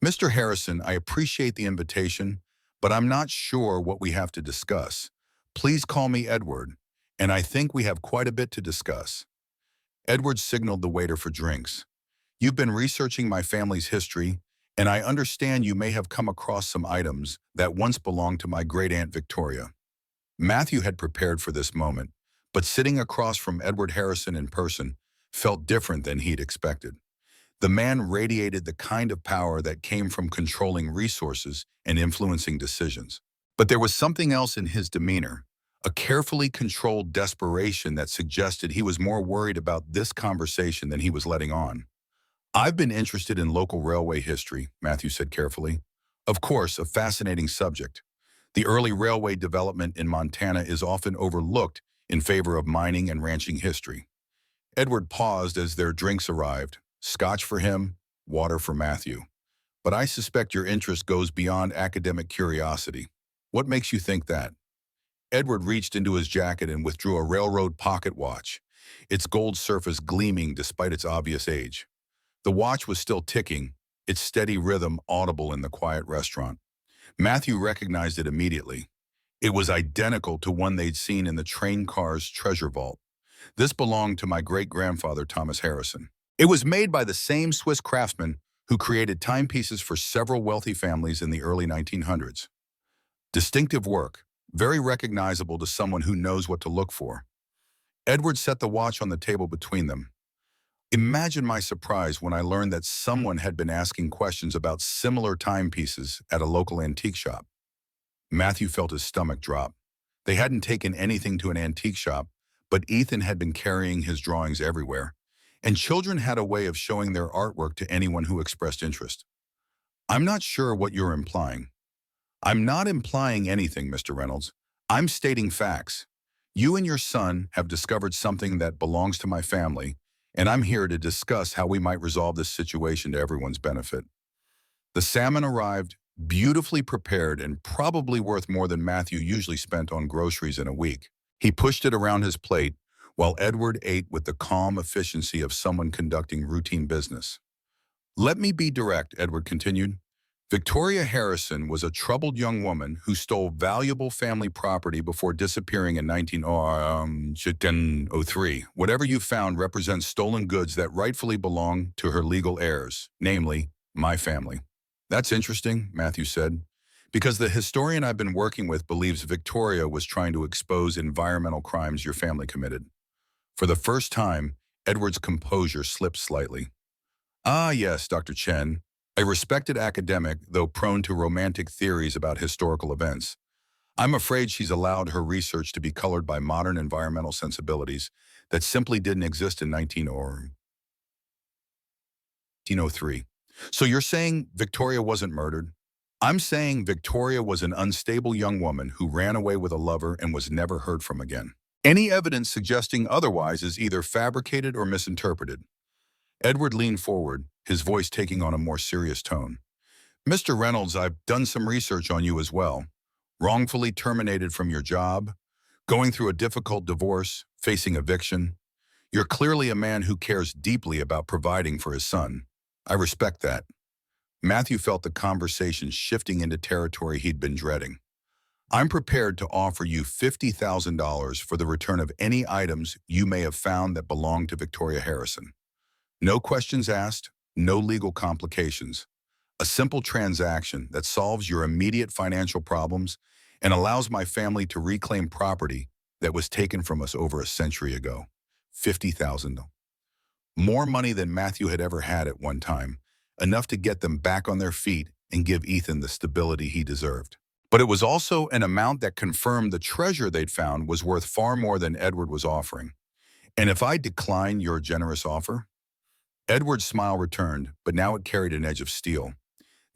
"Mr. Harrison, I appreciate the invitation, but I'm not sure what we have to discuss. Please call me Edward, and I think we have quite a bit to discuss." Edward signaled the waiter for drinks. "You've been researching my family's history, and I understand you may have come across some items that once belonged to my great-aunt Victoria." Matthew had prepared for this moment, but sitting across from Edward Harrison in person felt different than he'd expected. The man radiated the kind of power that came from controlling resources and influencing decisions. But there was something else in his demeanor, a carefully controlled desperation that suggested he was more worried about this conversation than he was letting on. "I've been interested in local railway history," Matthew said carefully. "Of course, a fascinating subject. The early railway development in Montana is often overlooked in favor of mining and ranching history." Edward paused as their drinks arrived. Scotch for him, water for Matthew. "But I suspect your interest goes beyond academic curiosity. What makes you think that?" Edward reached into his jacket and withdrew a railroad pocket watch, its gold surface gleaming despite its obvious age. The watch was still ticking, its steady rhythm audible in the quiet restaurant. Matthew recognized it immediately. It was identical to one they'd seen in the train car's treasure vault. "This belonged to my great-grandfather, Thomas Harrison. It was made by the same Swiss craftsman who created timepieces for several wealthy families in the early 1900s. Distinctive work, very recognizable to someone who knows what to look for." Edward set the watch on the table between them. "Imagine my surprise when I learned that someone had been asking questions about similar timepieces at a local antique shop." Matthew felt his stomach drop. They hadn't taken anything to an antique shop, but Ethan had been carrying his drawings everywhere, and children had a way of showing their artwork to anyone who expressed interest. "I'm not sure what you're implying." "I'm not implying anything, Mr. Reynolds. I'm stating facts. You and your son have discovered something that belongs to my family, and I'm here to discuss how we might resolve this situation to everyone's benefit." The salmon arrived, beautifully prepared and probably worth more than Matthew usually spent on groceries in a week. He pushed it around his plate, while Edward ate with the calm efficiency of someone conducting routine business. "Let me be direct," Edward continued. "Victoria Harrison was a troubled young woman who stole valuable family property before disappearing in 1903. Whatever you found represents stolen goods that rightfully belong to her legal heirs, namely, my family." "That's interesting," Matthew said, "because the historian I've been working with believes Victoria was trying to expose environmental crimes your family committed." For the first time, Edward's composure slipped slightly. Ah, yes, Dr. Chen, a respected academic, though prone to romantic theories about historical events. I'm afraid she's allowed her research to be colored by modern environmental sensibilities that simply didn't exist in 1903. So you're saying Victoria wasn't murdered? I'm saying Victoria was an unstable young woman who ran away with a lover and was never heard from again. Any evidence suggesting otherwise is either fabricated or misinterpreted. Edward leaned forward, his voice taking on a more serious tone. Mr. Reynolds, I've done some research on you as well. Wrongfully terminated from your job, going through a difficult divorce, facing eviction. You're clearly a man who cares deeply about providing for his son. I respect that. Matthew felt the conversation shifting into territory he'd been dreading. I'm prepared to offer you $50,000 for the return of any items you may have found that belong to Victoria Harrison. No questions asked, no legal complications. A simple transaction that solves your immediate financial problems and allows my family to reclaim property that was taken from us over a century ago. $50,000. More money than Matthew had ever had at one time, enough to get them back on their feet and give Ethan the stability he deserved. But it was also an amount that confirmed the treasure they'd found was worth far more than Edward was offering. And if I decline your generous offer? Edward's smile returned, but now it carried an edge of steel.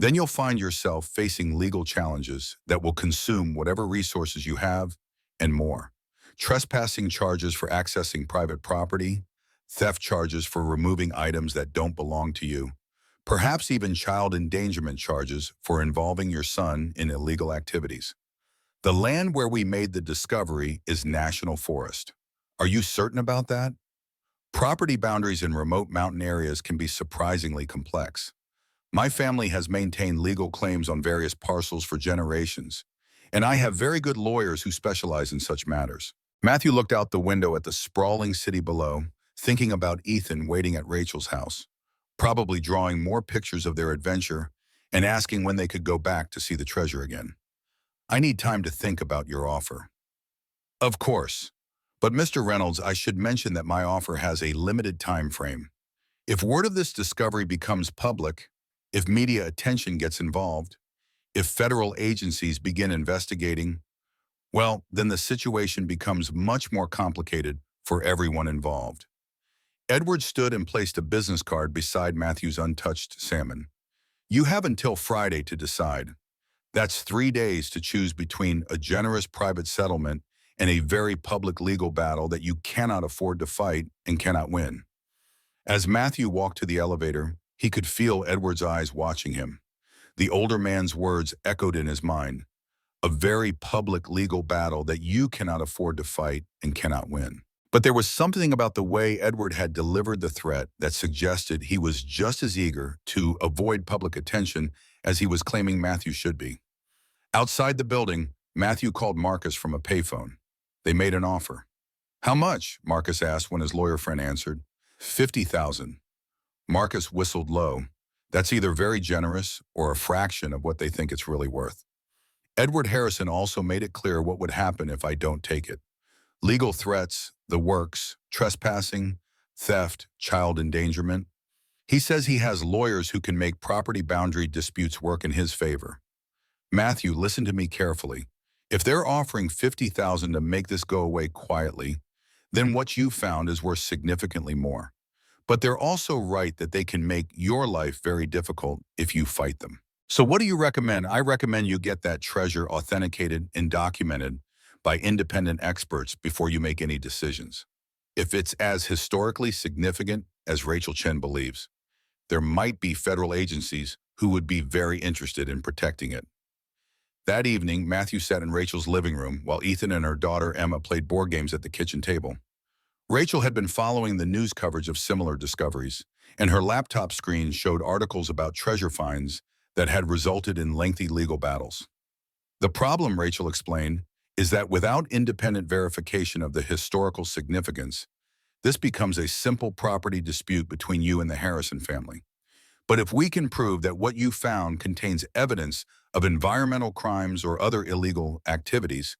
Then you'll find yourself facing legal challenges that will consume whatever resources you have and more. Trespassing charges for accessing private property, theft charges for removing items that don't belong to you, perhaps even child endangerment charges for involving your son in illegal activities. The land where we made the discovery is national forest. Are you certain about that? Property boundaries in remote mountain areas can be surprisingly complex. My family has maintained legal claims on various parcels for generations, and I have very good lawyers who specialize in such matters. Matthew looked out the window at the sprawling city below, thinking about Ethan waiting at Rachel's house, probably drawing more pictures of their adventure and asking when they could go back to see the treasure again. I need time to think about your offer. Of course. But Mr. Reynolds, I should mention that my offer has a limited time frame. If word of this discovery becomes public, if media attention gets involved, if federal agencies begin investigating, well, then the situation becomes much more complicated for everyone involved. Edward stood and placed a business card beside Matthew's untouched salmon. You have until Friday to decide. That's 3 days to choose between a generous private settlement and a very public legal battle that you cannot afford to fight and cannot win. As Matthew walked to the elevator, he could feel Edward's eyes watching him. The older man's words echoed in his mind. A very public legal battle that you cannot afford to fight and cannot win. But there was something about the way Edward had delivered the threat that suggested he was just as eager to avoid public attention as he was claiming Matthew should be. Outside the building, Matthew called Marcus from a payphone. They made an offer. How much? Marcus asked when his lawyer friend answered. $50,000. Marcus whistled low. That's either very generous or a fraction of what they think it's really worth. Edward Harrison also made it clear what would happen if I don't take it. Legal threats, the works, trespassing, theft, child endangerment. He says he has lawyers who can make property boundary disputes work in his favor. Matthew, listen to me carefully. If they're offering $50,000 to make this go away quietly, then what you found is worth significantly more. But they're also right that they can make your life very difficult if you fight them. So what do you recommend? I recommend you get that treasure authenticated and documented by independent experts before you make any decisions. If it's as historically significant as Rachel Chen believes, there might be federal agencies who would be very interested in protecting it. That evening, Matthew sat in Rachel's living room while Ethan and her daughter Emma played board games at the kitchen table. Rachel had been following the news coverage of similar discoveries, and her laptop screen showed articles about treasure finds that had resulted in lengthy legal battles. The problem, Rachel explained, is that without independent verification of the historical significance, this becomes a simple property dispute between you and the Harrison family. But if we can prove that what you found contains evidence of environmental crimes or other illegal activities,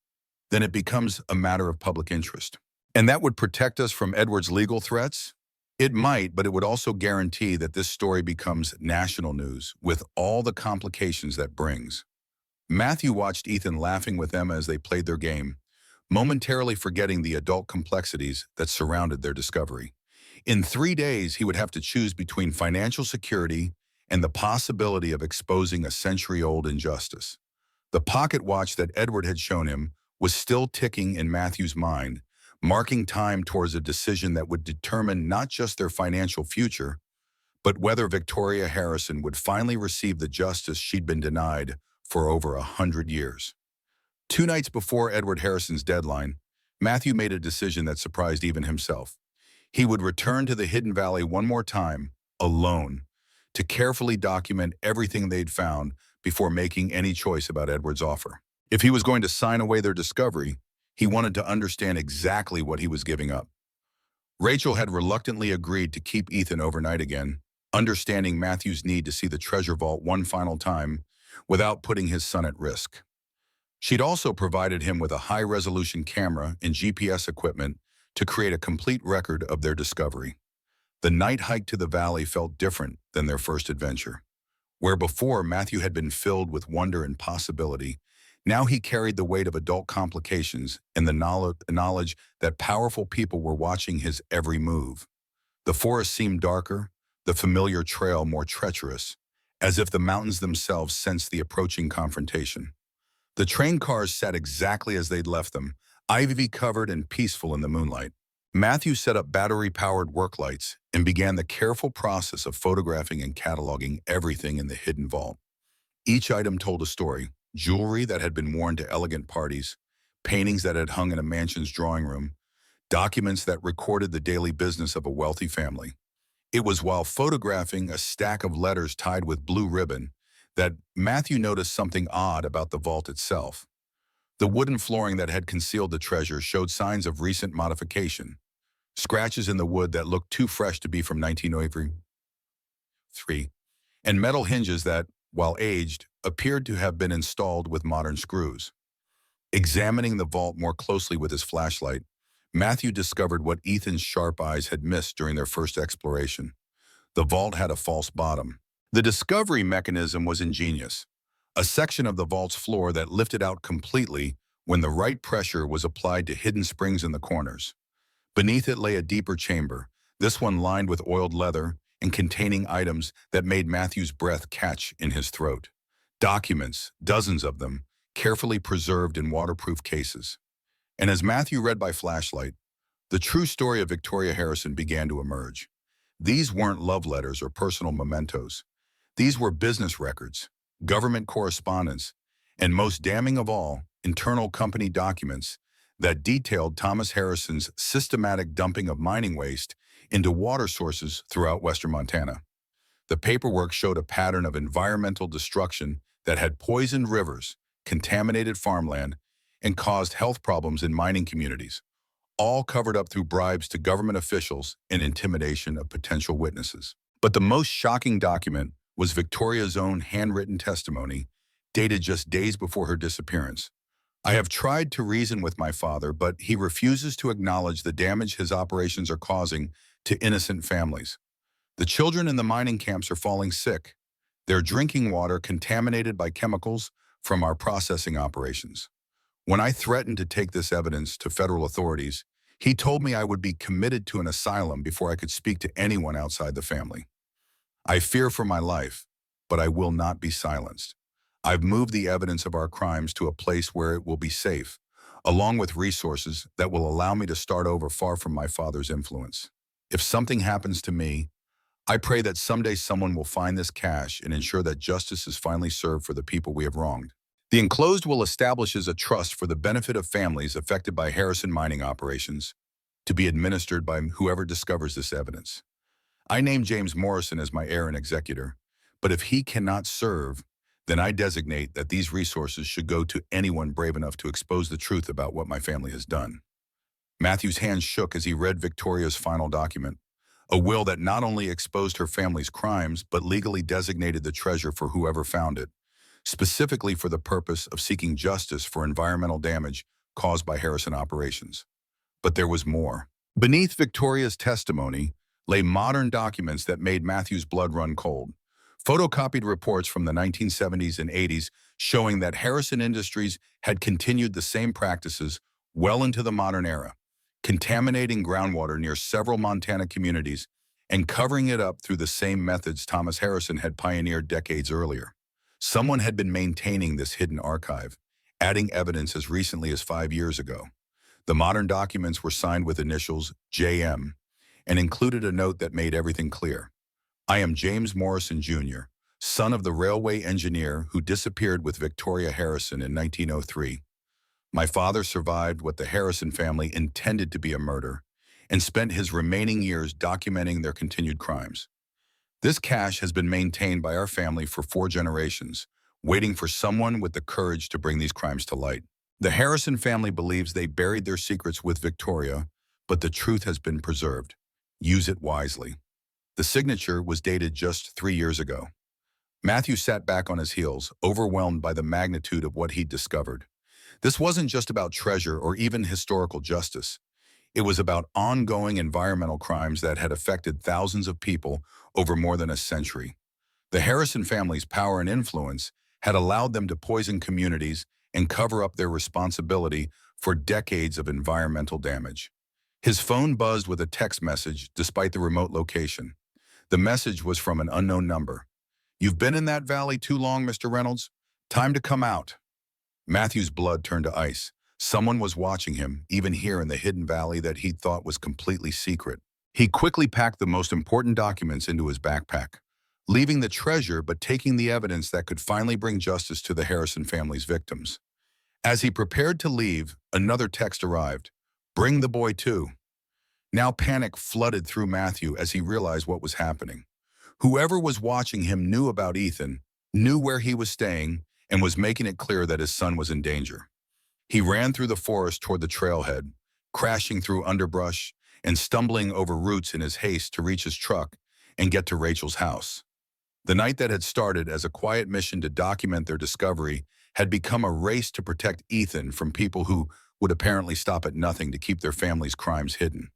then it becomes a matter of public interest. And that would protect us from Edward's legal threats? It might, but it would also guarantee that this story becomes national news, with all the complications that brings. Matthew watched Ethan laughing with Emma as they played their game, momentarily forgetting the adult complexities that surrounded their discovery. In 3 days, he would have to choose between financial security and the possibility of exposing a century-old injustice. The pocket watch that Edward had shown him was still ticking in Matthew's mind, marking time towards a decision that would determine not just their financial future, but whether Victoria Harrison would finally receive the justice she'd been denied for over 100 years. 2 nights before Edward Harrison's deadline, Matthew made a decision that surprised even himself. He would return to the Hidden Valley one more time, alone, to carefully document everything they'd found before making any choice about Edward's offer. If he was going to sign away their discovery, he wanted to understand exactly what he was giving up. Rachel had reluctantly agreed to keep Ethan overnight again, understanding Matthew's need to see the treasure vault one final time without putting his son at risk. She'd also provided him with a high-resolution camera and GPS equipment to create a complete record of their discovery. The night hike to the valley felt different than their first adventure. Where before Matthew had been filled with wonder and possibility, now he carried the weight of adult complications and the knowledge that powerful people were watching his every move. The forest seemed darker, the familiar trail more treacherous, as if the mountains themselves sensed the approaching confrontation. The train cars sat exactly as they'd left them, ivy-covered and peaceful in the moonlight. Matthew set up battery-powered work lights and began the careful process of photographing and cataloging everything in the hidden vault. Each item told a story: jewelry that had been worn to elegant parties, paintings that had hung in a mansion's drawing room, documents that recorded the daily business of a wealthy family. It was while photographing a stack of letters tied with blue ribbon that Matthew noticed something odd about the vault itself. The wooden flooring that had concealed the treasure showed signs of recent modification, scratches in the wood that looked too fresh to be from 1903, and metal hinges that, while aged, appeared to have been installed with modern screws. Examining the vault more closely with his flashlight, Matthew discovered what Ethan's sharp eyes had missed during their first exploration. The vault had a false bottom. The discovery mechanism was ingenious: a section of the vault's floor that lifted out completely when the right pressure was applied to hidden springs in the corners. Beneath it lay a deeper chamber, this one lined with oiled leather and containing items that made Matthew's breath catch in his throat. Documents, dozens of them, carefully preserved in waterproof cases. And as Matthew read by flashlight, the true story of Victoria Harrison began to emerge. These weren't love letters or personal mementos. These were business records, government correspondence, and most damning of all, internal company documents that detailed Thomas Harrison's systematic dumping of mining waste into water sources throughout western Montana. The paperwork showed a pattern of environmental destruction that had poisoned rivers, contaminated farmland, and caused health problems in mining communities, all covered up through bribes to government officials and intimidation of potential witnesses. But the most shocking document was Victoria's own handwritten testimony, dated just days before her disappearance. "I have tried to reason with my father, but he refuses to acknowledge the damage his operations are causing to innocent families. The children in the mining camps are falling sick, their drinking water contaminated by chemicals from our processing operations. When I threatened to take this evidence to federal authorities, he told me I would be committed to an asylum before I could speak to anyone outside the family. I fear for my life, but I will not be silenced. I've moved the evidence of our crimes to a place where it will be safe, along with resources that will allow me to start over far from my father's influence. If something happens to me, I pray that someday someone will find this cache and ensure that justice is finally served for the people we have wronged. The enclosed will establishes a trust for the benefit of families affected by Harrison mining operations, to be administered by whoever discovers this evidence. I name James Morrison as my heir and executor, but if he cannot serve, then I designate that these resources should go to anyone brave enough to expose the truth about what my family has done." Matthew's hands shook as he read Victoria's final document, a will that not only exposed her family's crimes, but legally designated the treasure for whoever found it, specifically for the purpose of seeking justice for environmental damage caused by Harrison operations. But there was more. Beneath Victoria's testimony lay modern documents that made Matthew's blood run cold. Photocopied reports from the 1970s and 80s showing that Harrison Industries had continued the same practices well into the modern era, contaminating groundwater near several Montana communities and covering it up through the same methods Thomas Harrison had pioneered decades earlier. Someone had been maintaining this hidden archive, adding evidence as recently as 5 years ago. The modern documents were signed with initials JM and included a note that made everything clear. I am James Morrison, Jr., son of the railway engineer who disappeared with Victoria Harrison in 1903. My father survived what the Harrison family intended to be a murder and spent his remaining years documenting their continued crimes. This cache has been maintained by our family for 4 generations, waiting for someone with the courage to bring these crimes to light. The Harrison family believes they buried their secrets with Victoria, but the truth has been preserved. Use it wisely. The signature was dated just 3 years ago. Matthew sat back on his heels, overwhelmed by the magnitude of what he'd discovered. This wasn't just about treasure or even historical justice. It was about ongoing environmental crimes that had affected thousands of people over more than a century. The Harrison family's power and influence had allowed them to poison communities and cover up their responsibility for decades of environmental damage. His phone buzzed with a text message despite the remote location. The message was from an unknown number. "You've been in that valley too long, Mr. Reynolds. Time to come out." Matthew's blood turned to ice. Someone was watching him, even here in the hidden valley that he thought was completely secret. He quickly packed the most important documents into his backpack, leaving the treasure but taking the evidence that could finally bring justice to the Harrison family's victims. As he prepared to leave, another text arrived. "Bring the boy too." Now panic flooded through Matthew as he realized what was happening. Whoever was watching him knew about Ethan, knew where he was staying, and was making it clear that his son was in danger. He ran through the forest toward the trailhead, crashing through underbrush and stumbling over roots in his haste to reach his truck and get to Rachel's house. The night that had started as a quiet mission to document their discovery had become a race to protect Ethan from people who would apparently stop at nothing to keep their family's crimes hidden.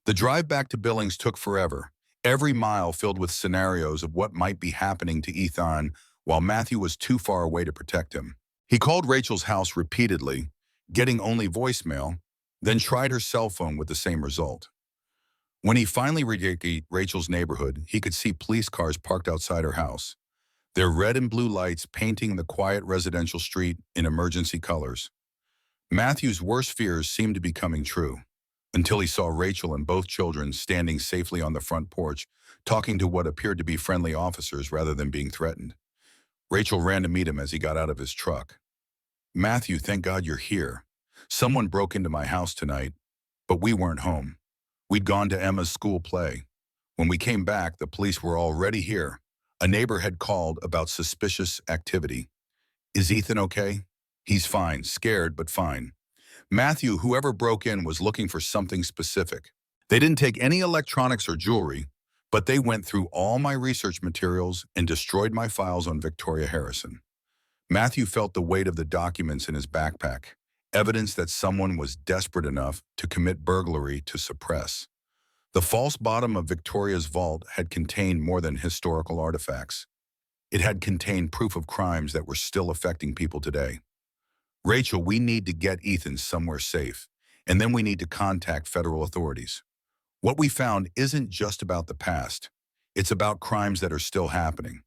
The drive back to Billings took forever, every mile filled with scenarios of what might be happening to Ethan while Matthew was too far away to protect him. He called Rachel's house repeatedly, getting only voicemail, then tried her cell phone with the same result. When he finally reached Rachel's neighborhood, he could see police cars parked outside her house, their red and blue lights painting the quiet residential street in emergency colors. Matthew's worst fears seemed to be coming true, until he saw Rachel and both children standing safely on the front porch, talking to what appeared to be friendly officers rather than being threatened. Rachel ran to meet him as he got out of his truck. "Matthew, thank God you're here. Someone broke into my house tonight, but we weren't home. We'd gone to Emma's school play. When we came back, the police were already here. A neighbor had called about suspicious activity. Is Ethan okay?" "He's fine, scared, but fine." Matthew, whoever broke in, was looking for something specific. "They didn't take any electronics or jewelry, but they went through all my research materials and destroyed my files on Victoria Harrison." Matthew felt the weight of the documents in his backpack, evidence that someone was desperate enough to commit burglary to suppress. The false bottom of Victoria's vault had contained more than historical artifacts. It had contained proof of crimes that were still affecting people today. "Rachel, we need to get Ethan somewhere safe, and then we need to contact federal authorities. What we found isn't just about the past. It's about crimes that are still happening."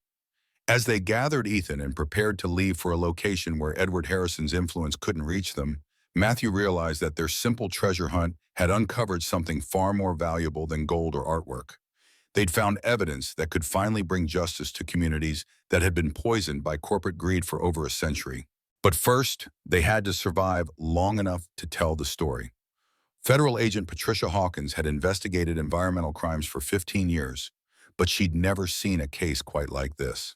As they gathered Ethan and prepared to leave for a location where Edward Harrison's influence couldn't reach them, Matthew realized that their simple treasure hunt had uncovered something far more valuable than gold or artwork. They'd found evidence that could finally bring justice to communities that had been poisoned by corporate greed for over a century. But first, they had to survive long enough to tell the story. Federal agent Patricia Hawkins had investigated environmental crimes for 15 years, but she'd never seen a case quite like this.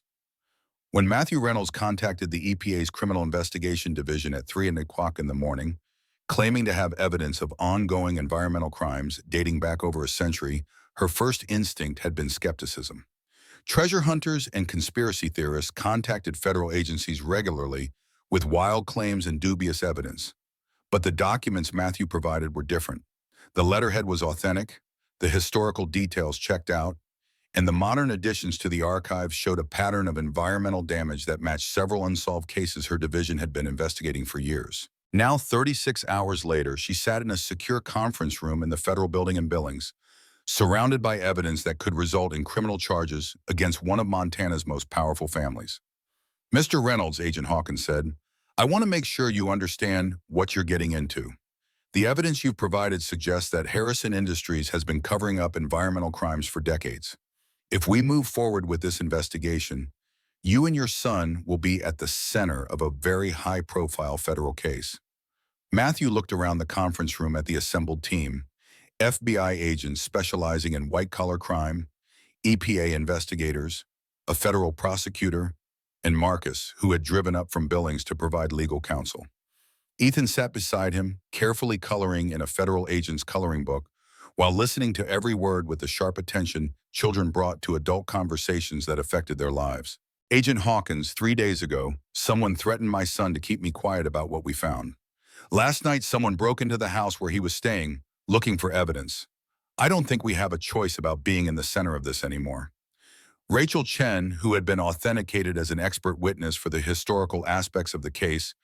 When Matthew Reynolds contacted the EPA's Criminal Investigation Division at 3:00 in the morning, claiming to have evidence of ongoing environmental crimes dating back over a century, her first instinct had been skepticism. Treasure hunters and conspiracy theorists contacted federal agencies regularly with wild claims and dubious evidence. But the documents Matthew provided were different. The letterhead was authentic, the historical details checked out, and the modern additions to the archives showed a pattern of environmental damage that matched several unsolved cases her division had been investigating for years. Now, 36 hours later, she sat in a secure conference room in the federal building in Billings, surrounded by evidence that could result in criminal charges against one of Montana's most powerful families. Mr. Reynolds, Agent Hawkins said, I want to make sure you understand what you're getting into. The evidence you've provided suggests that Harrison Industries has been covering up environmental crimes for decades. If we move forward with this investigation, you and your son will be at the center of a very high-profile federal case. Matthew looked around the conference room at the assembled team, FBI agents specializing in white-collar crime, EPA investigators, a federal prosecutor, and Marcus, who had driven up from Billings to provide legal counsel. Ethan sat beside him, carefully coloring in a federal agent's coloring book, while listening to every word with the sharp attention children brought to adult conversations that affected their lives. Agent Hawkins, 3 days ago, someone threatened my son to keep me quiet about what we found. Last night, someone broke into the house where he was staying, looking for evidence. I don't think we have a choice about being in the center of this anymore. Rachel Chen, who had been authenticated as an expert witness for the historical aspects of the case,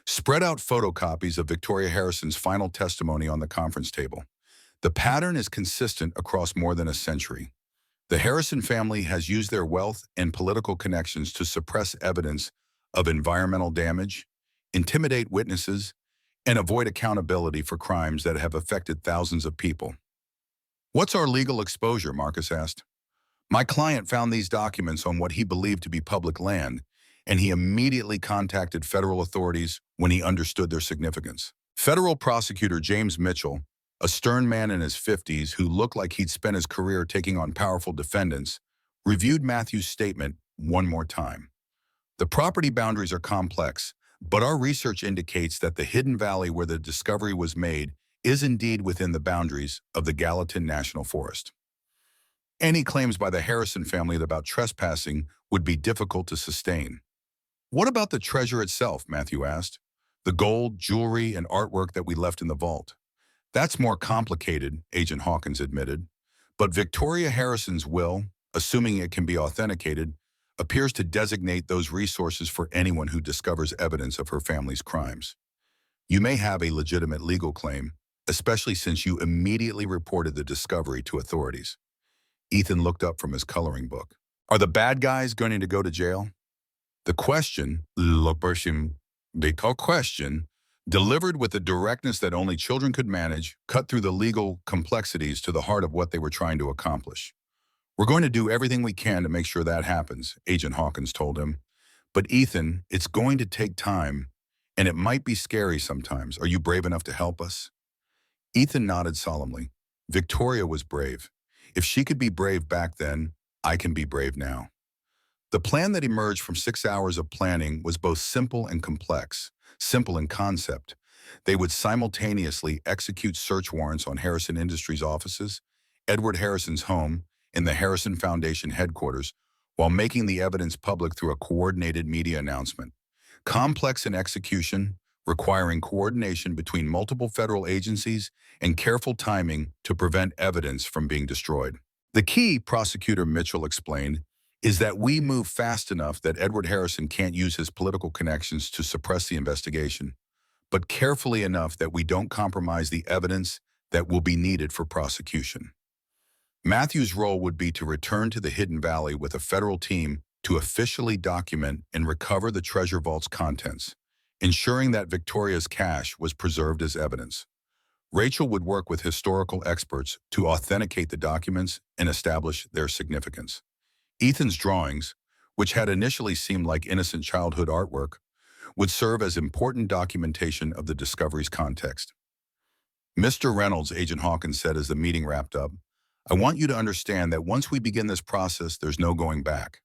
spread out photocopies of Victoria Harrison's final testimony on the conference table. The pattern is consistent across more than a century. The Harrison family has used their wealth and political connections to suppress evidence of environmental damage, intimidate witnesses, and avoid accountability for crimes that have affected thousands of people. What's our legal exposure? Marcus asked. My client found these documents on what he believed to be public land, and he immediately contacted federal authorities when he understood their significance. Federal prosecutor James Mitchell, a stern man in his 50s who looked like he'd spent his career taking on powerful defendants, reviewed Matthew's statement one more time. The property boundaries are complex, but our research indicates that the hidden valley where the discovery was made is indeed within the boundaries of the Gallatin National Forest. Any claims by the Harrison family about trespassing would be difficult to sustain. What about the treasure itself? Matthew asked. The gold, jewelry, and artwork that we left in the vault. That's more complicated, Agent Hawkins admitted. But Victoria Harrison's will, assuming it can be authenticated, appears to designate those resources for anyone who discovers evidence of her family's crimes. You may have a legitimate legal claim, especially since you immediately reported the discovery to authorities. Ethan looked up from his coloring book. Are the bad guys going to go to jail? The question, delivered with a directness that only children could manage, cut through the legal complexities to the heart of what they were trying to accomplish. We're going to do everything we can to make sure that happens, Agent Hawkins told him. But Ethan, it's going to take time, and it might be scary sometimes. Are you brave enough to help us? Ethan nodded solemnly. Victoria was brave. If she could be brave back then, I can be brave now. The plan that emerged from 6 hours of planning was both simple and complex. Simple in concept. They would simultaneously execute search warrants on Harrison Industries offices, Edward Harrison's home, and the Harrison Foundation headquarters, while making the evidence public through a coordinated media announcement. Complex in execution, requiring coordination between multiple federal agencies and careful timing to prevent evidence from being destroyed. The key, Prosecutor Mitchell explained, is that we move fast enough that Edward Harrison can't use his political connections to suppress the investigation, but carefully enough that we don't compromise the evidence that will be needed for prosecution. Matthew's role would be to return to the Hidden Valley with a federal team to officially document and recover the treasure vault's contents, ensuring that Victoria's cash was preserved as evidence. Rachel would work with historical experts to authenticate the documents and establish their significance. Ethan's drawings, which had initially seemed like innocent childhood artwork, would serve as important documentation of the discovery's context. Mr. Reynolds, Agent Hawkins said as the meeting wrapped up, I want you to understand that once we begin this process, there's no going back.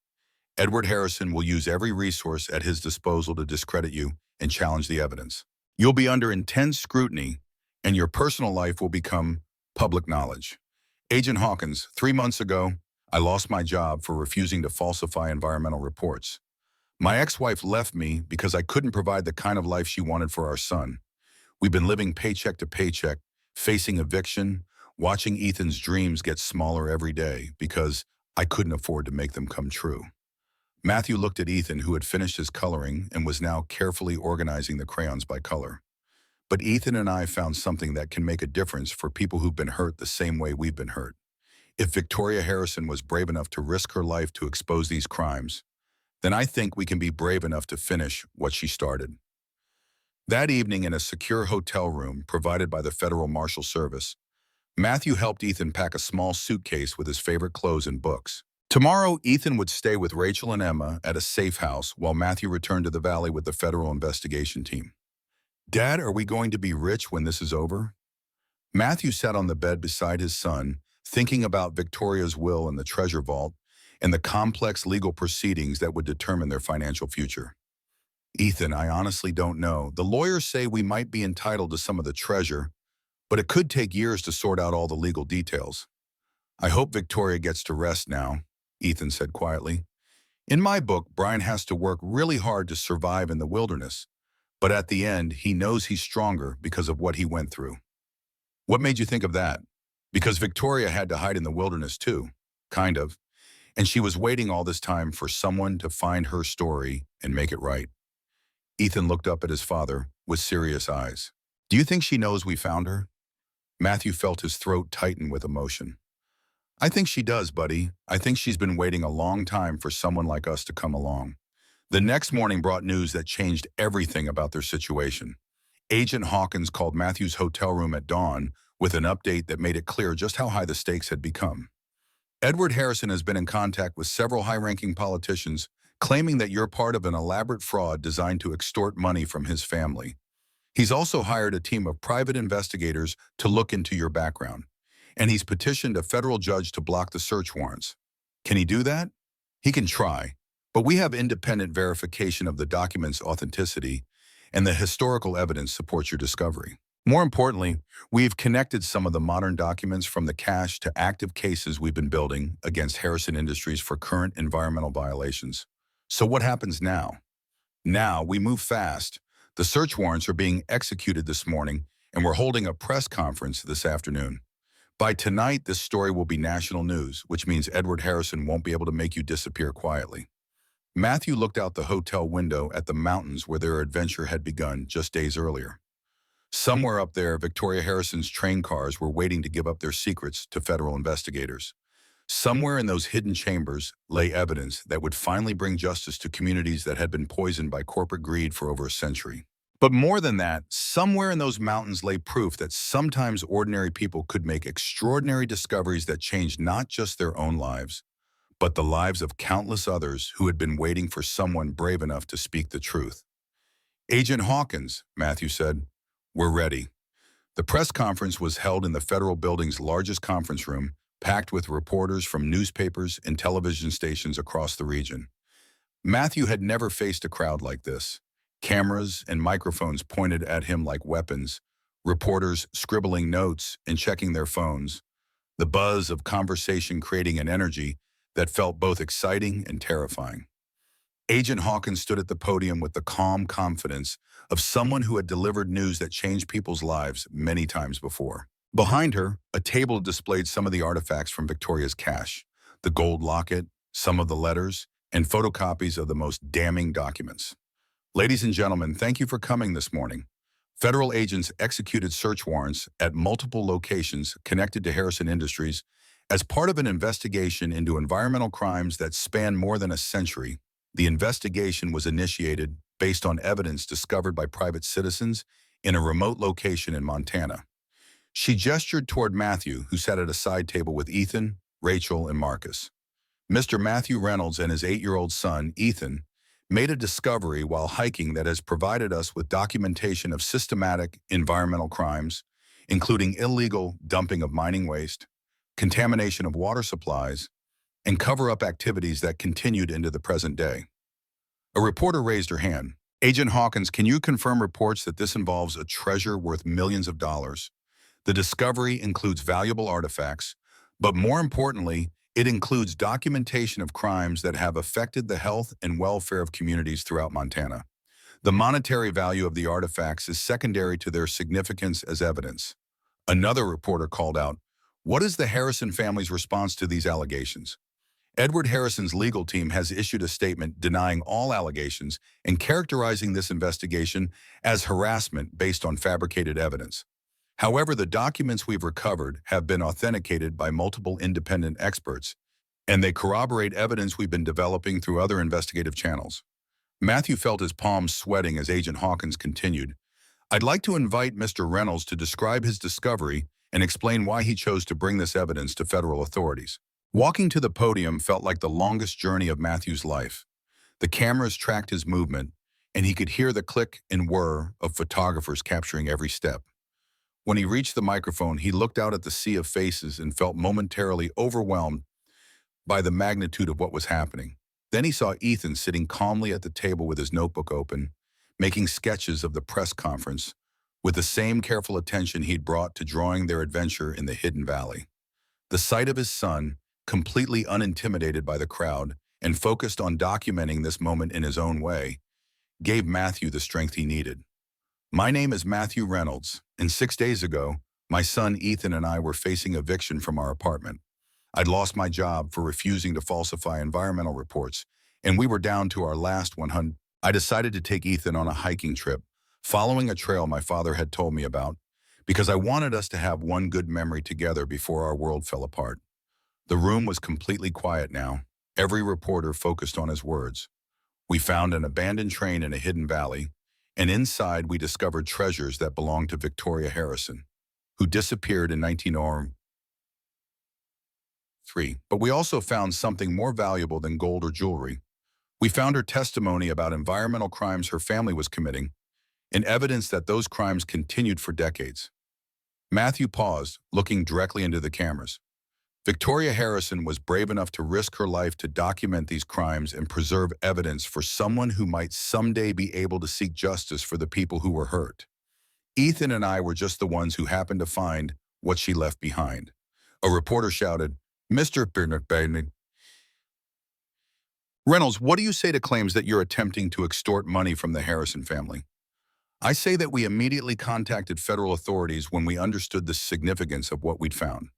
Edward Harrison will use every resource at his disposal to discredit you and challenge the evidence. You'll be under intense scrutiny, and your personal life will become public knowledge. Agent Hawkins, 3 months ago, I lost my job for refusing to falsify environmental reports. My ex-wife left me because I couldn't provide the kind of life she wanted for our son. We've been living paycheck to paycheck, facing eviction, watching Ethan's dreams get smaller every day because I couldn't afford to make them come true. Matthew looked at Ethan, who had finished his coloring and was now carefully organizing the crayons by color. But Ethan and I found something that can make a difference for people who've been hurt the same way we've been hurt. If Victoria Harrison was brave enough to risk her life to expose these crimes, then I think we can be brave enough to finish what she started. That evening, in a secure hotel room provided by the Federal Marshal Service, Matthew helped Ethan pack a small suitcase with his favorite clothes and books. Tomorrow, Ethan would stay with Rachel and Emma at a safe house while Matthew returned to the valley with the federal investigation team. "Dad, are we going to be rich when this is over?" Matthew sat on the bed beside his son, thinking about Victoria's will and the treasure vault and the complex legal proceedings that would determine their financial future. "Ethan, I honestly don't know. The lawyers say we might be entitled to some of the treasure, but it could take years to sort out all the legal details. I hope Victoria gets to rest now," Ethan said quietly. "In my book, Brian has to work really hard to survive in the wilderness, but at the end, he knows he's stronger because of what he went through." "What made you think of that?" "Because Victoria had to hide in the wilderness too, kind of, and she was waiting all this time for someone to find her story and make it right." Ethan looked up at his father with serious eyes. "Do you think she knows we found her?" Matthew felt his throat tighten with emotion. "I think she does, buddy. I think she's been waiting a long time for someone like us to come along." The next morning brought news that changed everything about their situation. Agent Hawkins called Matthew's hotel room at dawn with an update that made it clear just how high the stakes had become. "Edward Harrison has been in contact with several high-ranking politicians, claiming that you're part of an elaborate fraud designed to extort money from his family. He's also hired a team of private investigators to look into your background, and he's petitioned a federal judge to block the search warrants. Can he do that?" "He can try, but we have independent verification of the document's authenticity, and the historical evidence supports your discovery. More importantly, we've connected some of the modern documents from the cache to active cases we've been building against Harrison Industries for current environmental violations. So what happens now?" "Now, we move fast. The search warrants are being executed this morning, and we're holding a press conference this afternoon. By tonight, this story will be national news, which means Edward Harrison won't be able to make you disappear quietly." Matthew looked out the hotel window at the mountains where their adventure had begun just days earlier. Somewhere up there, Victoria Harrison's train cars were waiting to give up their secrets to federal investigators. Somewhere in those hidden chambers lay evidence that would finally bring justice to communities that had been poisoned by corporate greed for over a century. But more than that, somewhere in those mountains lay proof that sometimes ordinary people could make extraordinary discoveries that changed not just their own lives, but the lives of countless others who had been waiting for someone brave enough to speak the truth. "Agent Hawkins," Matthew said, "we're ready." The press conference was held in the federal building's largest conference room, packed with reporters from newspapers and television stations across the region. Matthew had never faced a crowd like this. Cameras and microphones pointed at him like weapons, reporters scribbling notes and checking their phones, the buzz of conversation creating an energy that felt both exciting and terrifying. Agent Hawkins stood at the podium with the calm confidence of someone who had delivered news that changed people's lives many times before. Behind her, a table displayed some of the artifacts from Victoria's cache, the gold locket, some of the letters, and photocopies of the most damning documents. "Ladies and gentlemen, thank you for coming this morning. Federal agents executed search warrants at multiple locations connected to Harrison Industries as part of an investigation into environmental crimes that span more than a century. The investigation was initiated based on evidence discovered by private citizens in a remote location in Montana." She gestured toward Matthew, who sat at a side table with Ethan, Rachel, and Marcus. "Mr. Matthew Reynolds and his 8-year-old son, Ethan, made a discovery while hiking that has provided us with documentation of systematic environmental crimes, including illegal dumping of mining waste, contamination of water supplies, and cover-up activities that continued into the present day." A reporter raised her hand. "Agent Hawkins, can you confirm reports that this involves a treasure worth millions of dollars? The discovery includes valuable artifacts, but more importantly, it includes documentation of crimes that have affected the health and welfare of communities throughout Montana. The monetary value of the artifacts is secondary to their significance as evidence." Another reporter called out, What is the Harrison family's response to these allegations? Edward Harrison's legal team has issued a statement denying all allegations and characterizing this investigation as harassment based on fabricated evidence. However, the documents we've recovered have been authenticated by multiple independent experts, and they corroborate evidence we've been developing through other investigative channels. Matthew felt his palms sweating as Agent Hawkins continued. I'd like to invite Mr. Reynolds to describe his discovery and explain why he chose to bring this evidence to federal authorities. Walking to the podium felt like the longest journey of Matthew's life. The cameras tracked his movement, and he could hear the click and whir of photographers capturing every step. When he reached the microphone, he looked out at the sea of faces and felt momentarily overwhelmed by the magnitude of what was happening. Then he saw Ethan sitting calmly at the table with his notebook open, making sketches of the press conference with the same careful attention he'd brought to drawing their adventure in the Hidden Valley. The sight of his son, completely unintimidated by the crowd and focused on documenting this moment in his own way, gave Matthew the strength he needed. My name is Matthew Reynolds, and 6 days ago, my son Ethan and I were facing eviction from our apartment. I'd lost my job for refusing to falsify environmental reports, and we were down to our last 100. I decided to take Ethan on a hiking trip, following a trail my father had told me about, because I wanted us to have one good memory together before our world fell apart. The room was completely quiet now, every reporter focused on his words. We found an abandoned train in a hidden valley, and inside we discovered treasures that belonged to Victoria Harrison, who disappeared in 1903. But we also found something more valuable than gold or jewelry. We found her testimony about environmental crimes her family was committing, and evidence that those crimes continued for decades. Matthew paused, looking directly into the cameras. Victoria Harrison was brave enough to risk her life to document these crimes and preserve evidence for someone who might someday be able to seek justice for the people who were hurt. Ethan and I were just the ones who happened to find what she left behind. A reporter shouted, "Mr. Reynolds, what do you say to claims that you're attempting to extort money from the Harrison family?" I say that we immediately contacted federal authorities when we understood the significance of what we'd found.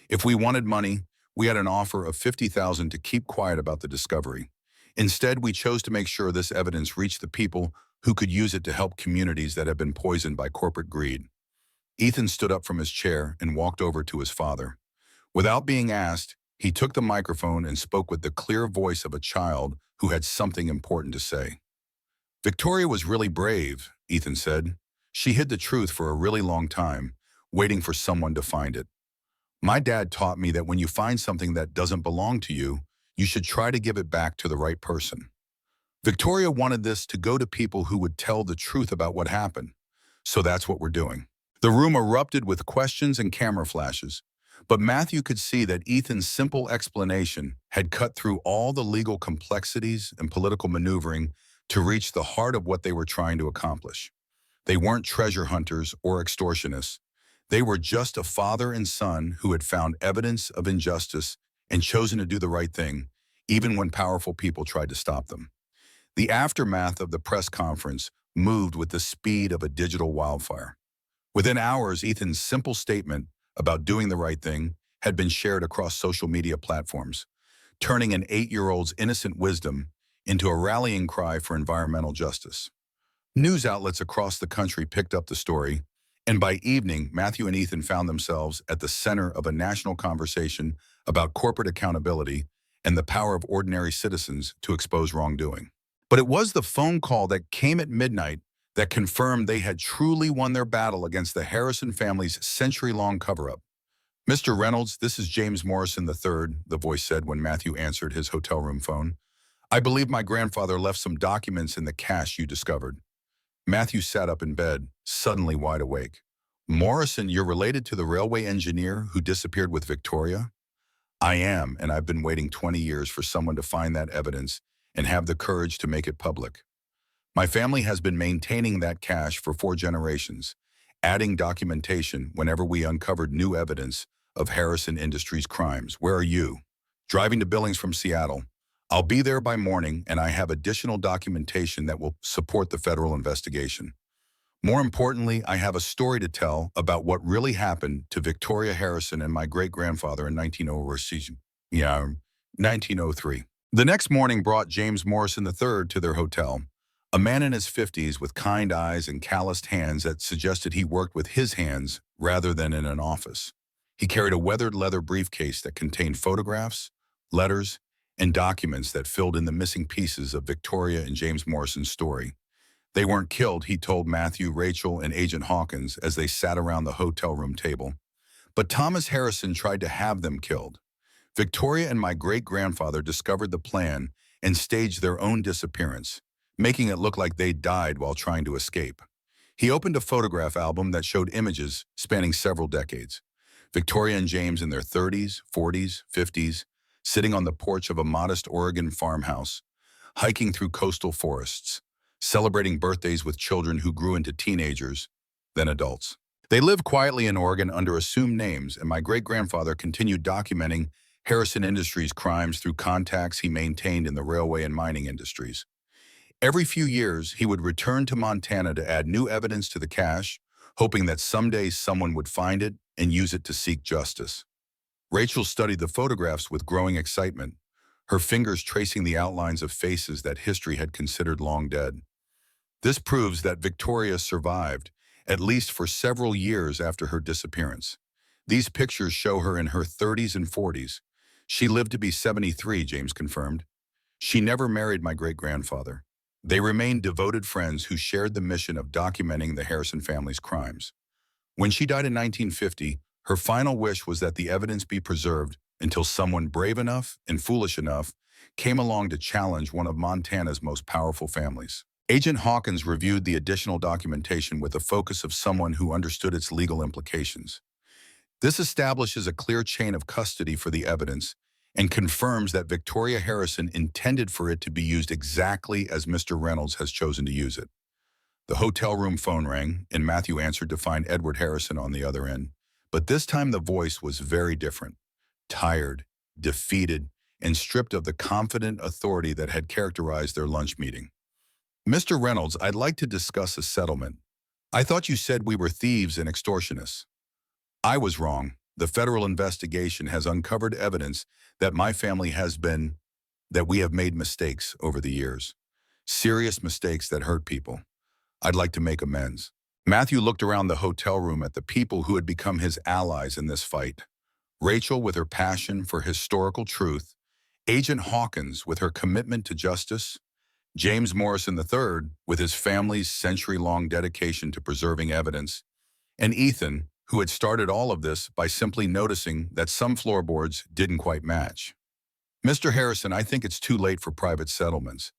If we wanted money, we had an offer of $50,000 to keep quiet about the discovery. Instead, we chose to make sure this evidence reached the people who could use it to help communities that have been poisoned by corporate greed. Ethan stood up from his chair and walked over to his father. Without being asked, he took the microphone and spoke with the clear voice of a child who had something important to say. Victoria was really brave, Ethan said. She hid the truth for a really long time, waiting for someone to find it. My dad taught me that when you find something that doesn't belong to you, you should try to give it back to the right person. Victoria wanted this to go to people who would tell the truth about what happened. So that's what we're doing. The room erupted with questions and camera flashes, but Matthew could see that Ethan's simple explanation had cut through all the legal complexities and political maneuvering to reach the heart of what they were trying to accomplish. They weren't treasure hunters or extortionists. They were just a father and son who had found evidence of injustice and chosen to do the right thing, even when powerful people tried to stop them. The aftermath of the press conference moved with the speed of a digital wildfire. Within hours, Ethan's simple statement about doing the right thing had been shared across social media platforms, turning an 8-year-old's innocent wisdom into a rallying cry for environmental justice. News outlets across the country picked up the story, and by evening, Matthew and Ethan found themselves at the center of a national conversation about corporate accountability and the power of ordinary citizens to expose wrongdoing. But it was the phone call that came at midnight that confirmed they had truly won their battle against the Harrison family's century-long cover-up. "Mr. Reynolds, this is James Morrison III, the voice said when Matthew answered his hotel room phone. "I believe my grandfather left some documents in the cache you discovered." Matthew sat up in bed, suddenly wide awake. "Morrison, you're related to the railway engineer who disappeared with Victoria?" "I am, and I've been waiting 20 years for someone to find that evidence and have the courage to make it public. My family has been maintaining that cache for 4 generations, adding documentation whenever we uncovered new evidence of Harrison Industries crimes. Where are you?" "Driving to Billings from Seattle. I'll be there by morning, and I have additional documentation that will support the federal investigation." More importantly, I have a story to tell about what really happened to Victoria Harrison and my great-grandfather in 1903. The next morning brought James Morrison III to their hotel, a man in his 50s with kind eyes and calloused hands that suggested he worked with his hands rather than in an office. He carried a weathered leather briefcase that contained photographs, letters, and documents that filled in the missing pieces of Victoria and James Morrison's story. They weren't killed, he told Matthew, Rachel, and Agent Hawkins as they sat around the hotel room table. But Thomas Harrison tried to have them killed. Victoria and my great-grandfather discovered the plan and staged their own disappearance, making it look like they died while trying to escape. He opened a photograph album that showed images spanning several decades. Victoria and James in their 30s, 40s, 50s, sitting on the porch of a modest Oregon farmhouse, hiking through coastal forests, celebrating birthdays with children who grew into teenagers, then adults. They lived quietly in Oregon under assumed names, and my great-grandfather continued documenting Harrison Industries' crimes through contacts he maintained in the railway and mining industries. Every few years, he would return to Montana to add new evidence to the cache, hoping that someday someone would find it and use it to seek justice. Rachel studied the photographs with growing excitement, her fingers tracing the outlines of faces that history had considered long dead. This proves that Victoria survived, at least for several years after her disappearance. These pictures show her in her 30s and 40s. She lived to be 73, James confirmed. She never married my great-grandfather. They remained devoted friends who shared the mission of documenting the Harrison family's crimes. When she died in 1950, her final wish was that the evidence be preserved until someone brave enough and foolish enough came along to challenge one of Montana's most powerful families. Agent Hawkins reviewed the additional documentation with the focus of someone who understood its legal implications. This establishes a clear chain of custody for the evidence and confirms that Victoria Harrison intended for it to be used exactly as Mr. Reynolds has chosen to use it. The hotel room phone rang, and Matthew answered to find Edward Harrison on the other end. But this time the voice was very different, tired, defeated, and stripped of the confident authority that had characterized their lunch meeting. Mr. Reynolds, I'd like to discuss a settlement. I thought you said we were thieves and extortionists. I was wrong. The federal investigation has uncovered evidence that that we have made mistakes over the years. Serious mistakes that hurt people. I'd like to make amends. Matthew looked around the hotel room at the people who had become his allies in this fight. Rachel with her passion for historical truth, Agent Hawkins with her commitment to justice, James Morrison III with his family's century-long dedication to preserving evidence, and Ethan, who had started all of this by simply noticing that some floorboards didn't quite match. Mr. Harrison, I think it's too late for private settlements.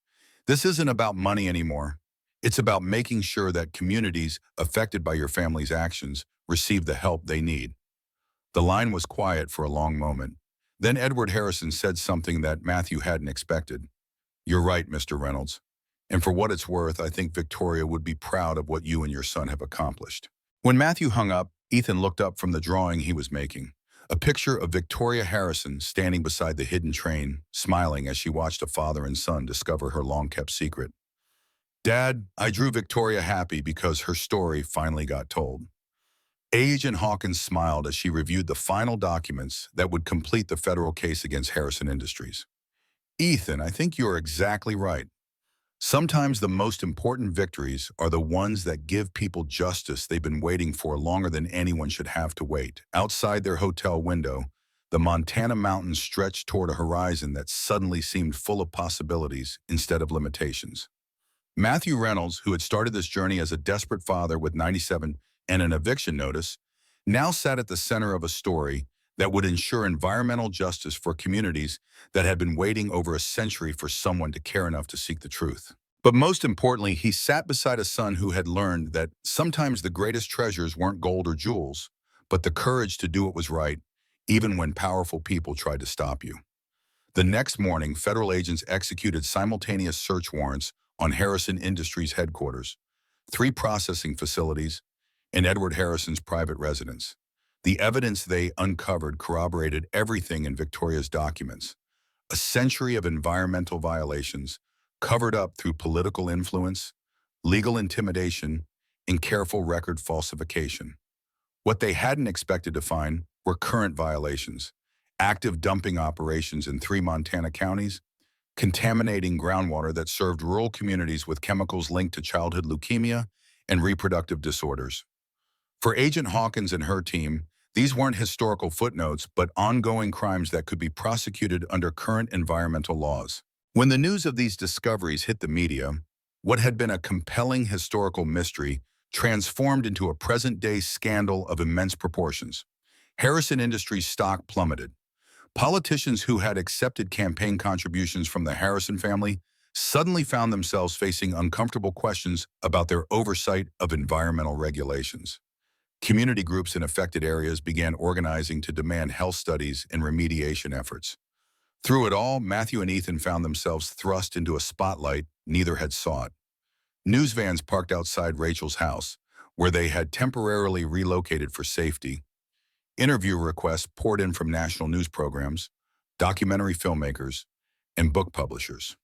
This isn't about money anymore. It's about making sure that communities affected by your family's actions receive the help they need. The line was quiet for a long moment. Then Edward Harrison said something that Matthew hadn't expected. You're right, Mr. Reynolds. And for what it's worth, I think Victoria would be proud of what you and your son have accomplished. When Matthew hung up, Ethan looked up from the drawing he was making. A picture of Victoria Harrison standing beside the hidden train, smiling as she watched a father and son discover her long-kept secret. Dad, I drew Victoria happy because her story finally got told. Agent Hawkins smiled as she reviewed the final documents that would complete the federal case against Harrison Industries. Ethan, I think you're exactly right. Sometimes the most important victories are the ones that give people justice they've been waiting for longer than anyone should have to wait. Outside their hotel window, the Montana mountains stretched toward a horizon that suddenly seemed full of possibilities instead of limitations. Matthew Reynolds, who had started this journey as a desperate father with 97 and an eviction notice, now sat at the center of a story that would ensure environmental justice for communities that had been waiting over a century for someone to care enough to seek the truth. But most importantly, he sat beside a son who had learned that sometimes the greatest treasures weren't gold or jewels, but the courage to do what was right, even when powerful people tried to stop you. The next morning, federal agents executed simultaneous search warrants on Harrison Industries headquarters, 3 processing facilities, and Edward Harrison's private residence. The evidence they uncovered corroborated everything in Victoria's documents. A century of environmental violations, covered up through political influence, legal intimidation, and careful record falsification. What they hadn't expected to find were current violations, active dumping operations in 3 Montana counties, contaminating groundwater that served rural communities with chemicals linked to childhood leukemia and reproductive disorders. For Agent Hawkins and her team, these weren't historical footnotes, but ongoing crimes that could be prosecuted under current environmental laws. When the news of these discoveries hit the media, what had been a compelling historical mystery transformed into a present-day scandal of immense proportions. Harrison Industries' stock plummeted. Politicians who had accepted campaign contributions from the Harrison family suddenly found themselves facing uncomfortable questions about their oversight of environmental regulations. Community groups in affected areas began organizing to demand health studies and remediation efforts. Through it all, Matthew and Ethan found themselves thrust into a spotlight neither had sought. News vans parked outside Rachel's house, where they had temporarily relocated for safety. Interview requests poured in from national news programs, documentary filmmakers, and book publishers.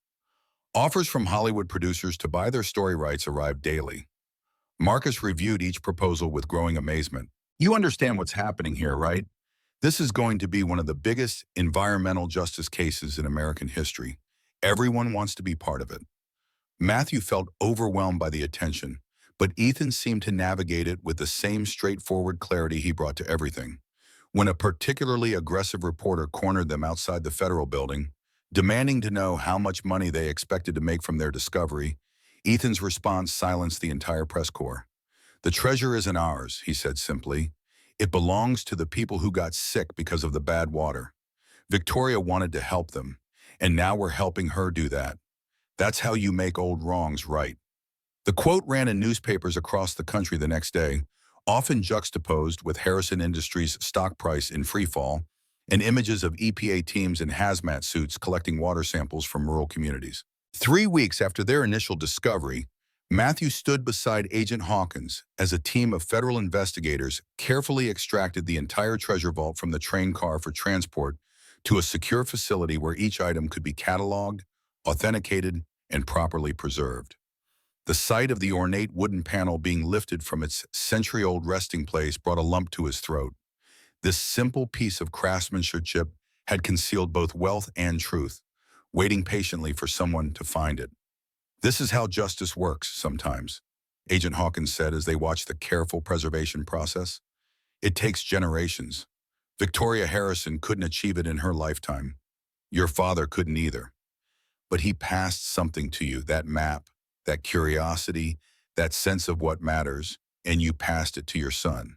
Offers from Hollywood producers to buy their story rights arrived daily. Marcus reviewed each proposal with growing amazement. "You understand what's happening here, right? This is going to be one of the biggest environmental justice cases in American history. Everyone wants to be part of it." Matthew felt overwhelmed by the attention, but Ethan seemed to navigate it with the same straightforward clarity he brought to everything. When a particularly aggressive reporter cornered them outside the federal building, demanding to know how much money they expected to make from their discovery, Ethan's response silenced the entire press corps. "The treasure isn't ours," he said simply. "It belongs to the people who got sick because of the bad water. Victoria wanted to help them, and now we're helping her do that. That's how you make old wrongs right." The quote ran in newspapers across the country the next day, often juxtaposed with Harrison Industries' stock price in freefall and images of EPA teams in hazmat suits collecting water samples from rural communities. 3 weeks after their initial discovery, Matthew stood beside Agent Hawkins as a team of federal investigators carefully extracted the entire treasure vault from the train car for transport to a secure facility where each item could be cataloged, authenticated, and properly preserved. The sight of the ornate wooden panel being lifted from its century-old resting place brought a lump to his throat. This simple piece of craftsmanship had concealed both wealth and truth, waiting patiently for someone to find it. "This is how justice works sometimes," Agent Hawkins said as they watched the careful preservation process. "It takes generations. Victoria Harrison couldn't achieve it in her lifetime. Your father couldn't either. But he passed something to you, that map, that curiosity, that sense of what matters, and you passed it to your son.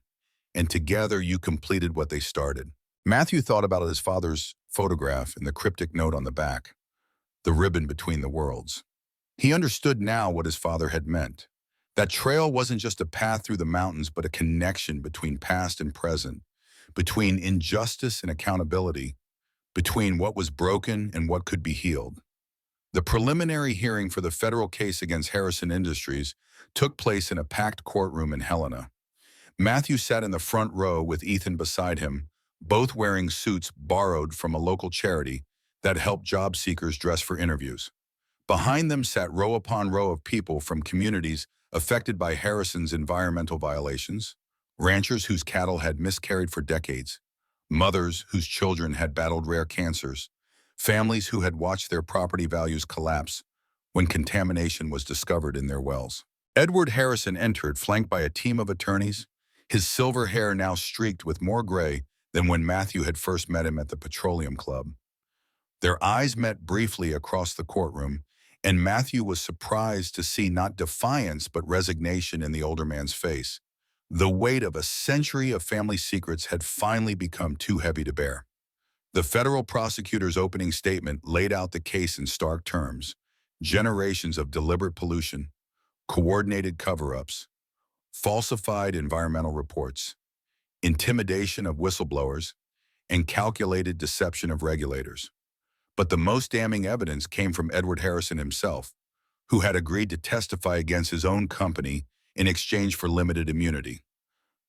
And together you completed what they started." Matthew thought about his father's photograph and the cryptic note on the back, the ribbon between the worlds. He understood now what his father had meant. That trail wasn't just a path through the mountains, but a connection between past and present, between injustice and accountability, between what was broken and what could be healed. The preliminary hearing for the federal case against Harrison Industries took place in a packed courtroom in Helena. Matthew sat in the front row with Ethan beside him, both wearing suits borrowed from a local charity that helped job seekers dress for interviews. Behind them sat row upon row of people from communities affected by Harrison's environmental violations, ranchers whose cattle had miscarried for decades, mothers whose children had battled rare cancers, families who had watched their property values collapse when contamination was discovered in their wells. Edward Harrison entered, flanked by a team of attorneys, his silver hair now streaked with more gray than when Matthew had first met him at the Petroleum Club. Their eyes met briefly across the courtroom, and Matthew was surprised to see not defiance but resignation in the older man's face. The weight of a century of family secrets had finally become too heavy to bear. The federal prosecutor's opening statement laid out the case in stark terms: generations of deliberate pollution, coordinated cover-ups, falsified environmental reports, intimidation of whistleblowers, and calculated deception of regulators. But the most damning evidence came from Edward Harrison himself, who had agreed to testify against his own company in exchange for limited immunity.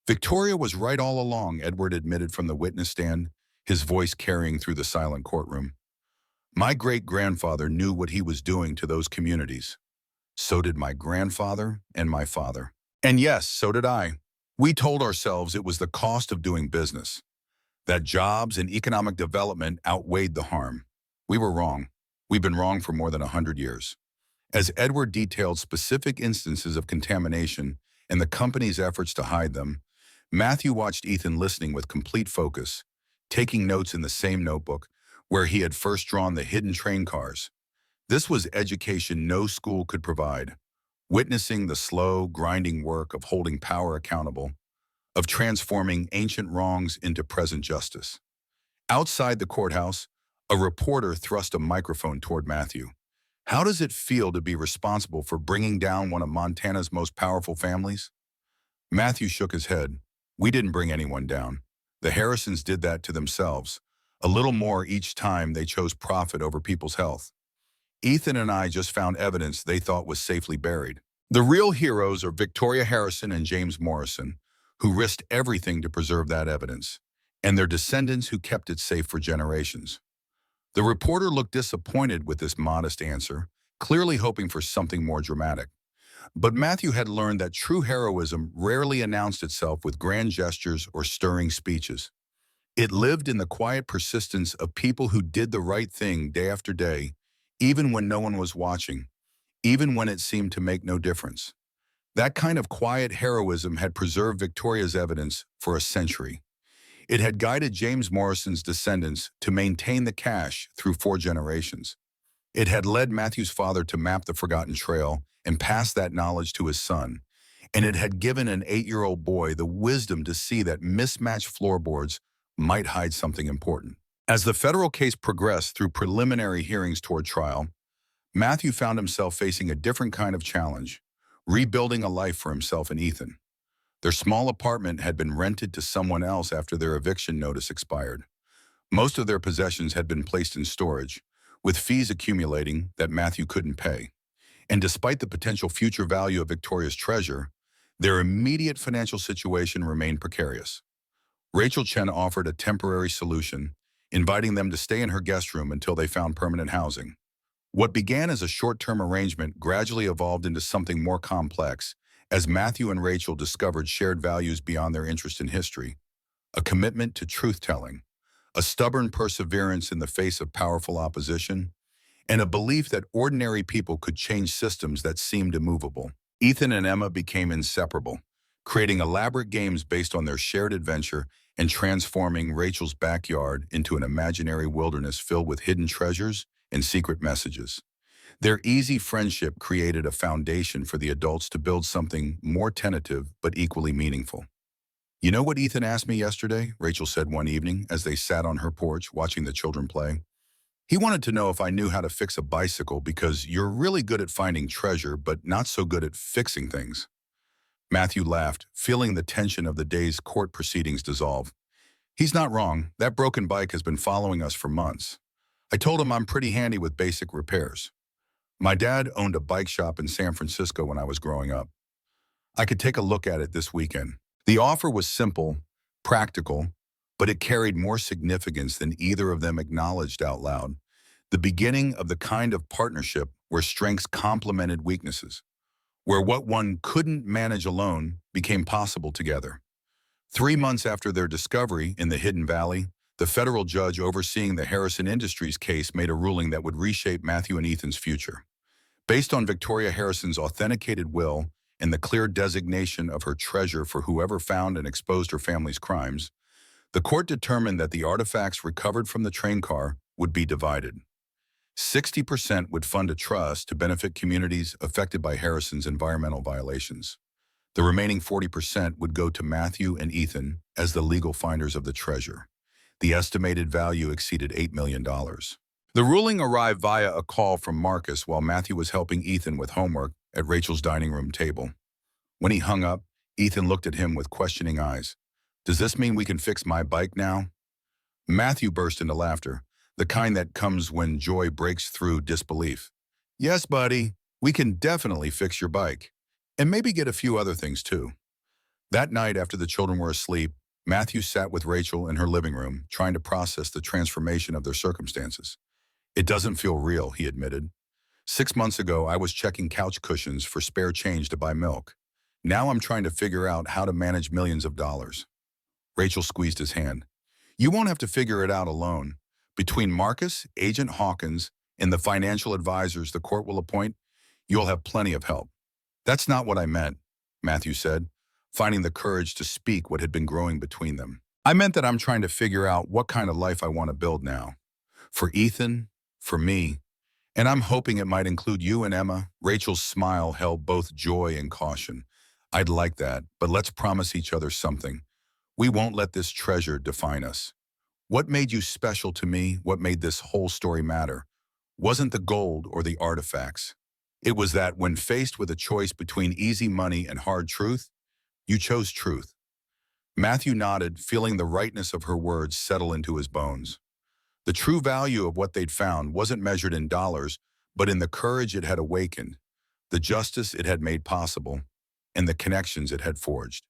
"Victoria was right all along," Edward admitted from the witness stand, his voice carrying through the silent courtroom. "My great-grandfather knew what he was doing to those communities. So did my grandfather and my father. And yes, so did I. We told ourselves it was the cost of doing business, that jobs and economic development outweighed the harm. We were wrong. We've been wrong for more than 100 years. As Edward detailed specific instances of contamination and the company's efforts to hide them, Matthew watched Ethan listening with complete focus, taking notes in the same notebook where he had first drawn the hidden train cars. This was education no school could provide, witnessing the slow, grinding work of holding power accountable, of transforming ancient wrongs into present justice. Outside the courthouse, a reporter thrust a microphone toward Matthew. How does it feel to be responsible for bringing down one of Montana's most powerful families? Matthew shook his head. We didn't bring anyone down. The Harrisons did that to themselves, a little more each time they chose profit over people's health. Ethan and I just found evidence they thought was safely buried. The real heroes are Victoria Harrison and James Morrison, who risked everything to preserve that evidence, and their descendants who kept it safe for generations. The reporter looked disappointed with this modest answer, clearly hoping for something more dramatic. But Matthew had learned that true heroism rarely announced itself with grand gestures or stirring speeches. It lived in the quiet persistence of people who did the right thing day after day, even when no one was watching, even when it seemed to make no difference. That kind of quiet heroism had preserved Victoria's evidence for a century. It had guided James Morrison's descendants to maintain the cache through 4 generations. It had led Matthew's father to map the forgotten trail and pass that knowledge to his son. And it had given an 8-year-old boy the wisdom to see that mismatched floorboards might hide something important. As the federal case progressed through preliminary hearings toward trial, Matthew found himself facing a different kind of challenge, rebuilding a life for himself and Ethan. Their small apartment had been rented to someone else after their eviction notice expired. Most of their possessions had been placed in storage, with fees accumulating that Matthew couldn't pay. And despite the potential future value of Victoria's treasure, their immediate financial situation remained precarious. Rachel Chen offered a temporary solution, inviting them to stay in her guest room until they found permanent housing. What began as a short-term arrangement gradually evolved into something more complex as Matthew and Rachel discovered shared values beyond their interest in history, a commitment to truth-telling, a stubborn perseverance in the face of powerful opposition, and a belief that ordinary people could change systems that seemed immovable. Ethan and Emma became inseparable, creating elaborate games based on their shared adventure and transforming Rachel's backyard into an imaginary wilderness filled with hidden treasures and secret messages. Their easy friendship created a foundation for the adults to build something more tentative but equally meaningful. You know what Ethan asked me yesterday? Rachel said one evening as they sat on her porch watching the children play. He wanted to know if I knew how to fix a bicycle because you're really good at finding treasure but not so good at fixing things. Matthew laughed, feeling the tension of the day's court proceedings dissolve. He's not wrong. That broken bike has been following us for months. I told him I'm pretty handy with basic repairs. My dad owned a bike shop in San Francisco when I was growing up. I could take a look at it this weekend. The offer was simple, practical, but it carried more significance than either of them acknowledged out loud. The beginning of the kind of partnership where strengths complemented weaknesses, where what one couldn't manage alone became possible together. 3 months after their discovery in the Hidden Valley, the federal judge overseeing the Harrison Industries case made a ruling that would reshape Matthew and Ethan's future. Based on Victoria Harrison's authenticated will and the clear designation of her treasure for whoever found and exposed her family's crimes, the court determined that the artifacts recovered from the train car would be divided. 60% would fund a trust to benefit communities affected by Harrison's environmental violations. The remaining 40% would go to Matthew and Ethan as the legal finders of the treasure. The estimated value exceeded $8 million. The ruling arrived via a call from Marcus while Matthew was helping Ethan with homework at Rachel's dining room table. When he hung up, Ethan looked at him with questioning eyes. "Does this mean we can fix my bike now?" Matthew burst into laughter, the kind that comes when joy breaks through disbelief. "Yes, buddy, we can definitely fix your bike. And maybe get a few other things too." That night after the children were asleep, Matthew sat with Rachel in her living room, trying to process the transformation of their circumstances. "It doesn't feel real," he admitted. 6 months ago, I was checking couch cushions for spare change to buy milk. Now I'm trying to figure out how to manage millions of dollars. Rachel squeezed his hand. You won't have to figure it out alone. Between Marcus, Agent Hawkins, and the financial advisors the court will appoint, you'll have plenty of help. That's not what I meant, Matthew said, finding the courage to speak what had been growing between them. I meant that I'm trying to figure out what kind of life I want to build now. For Ethan, for me, and I'm hoping it might include you and Emma. Rachel's smile held both joy and caution. I'd like that, but let's promise each other something. We won't let this treasure define us. What made you special to me, what made this whole story matter, wasn't the gold or the artifacts. It was that when faced with a choice between easy money and hard truth, you chose truth. Matthew nodded, feeling the rightness of her words settle into his bones. The true value of what they'd found wasn't measured in dollars, but in the courage it had awakened, the justice it had made possible, and the connections it had forged.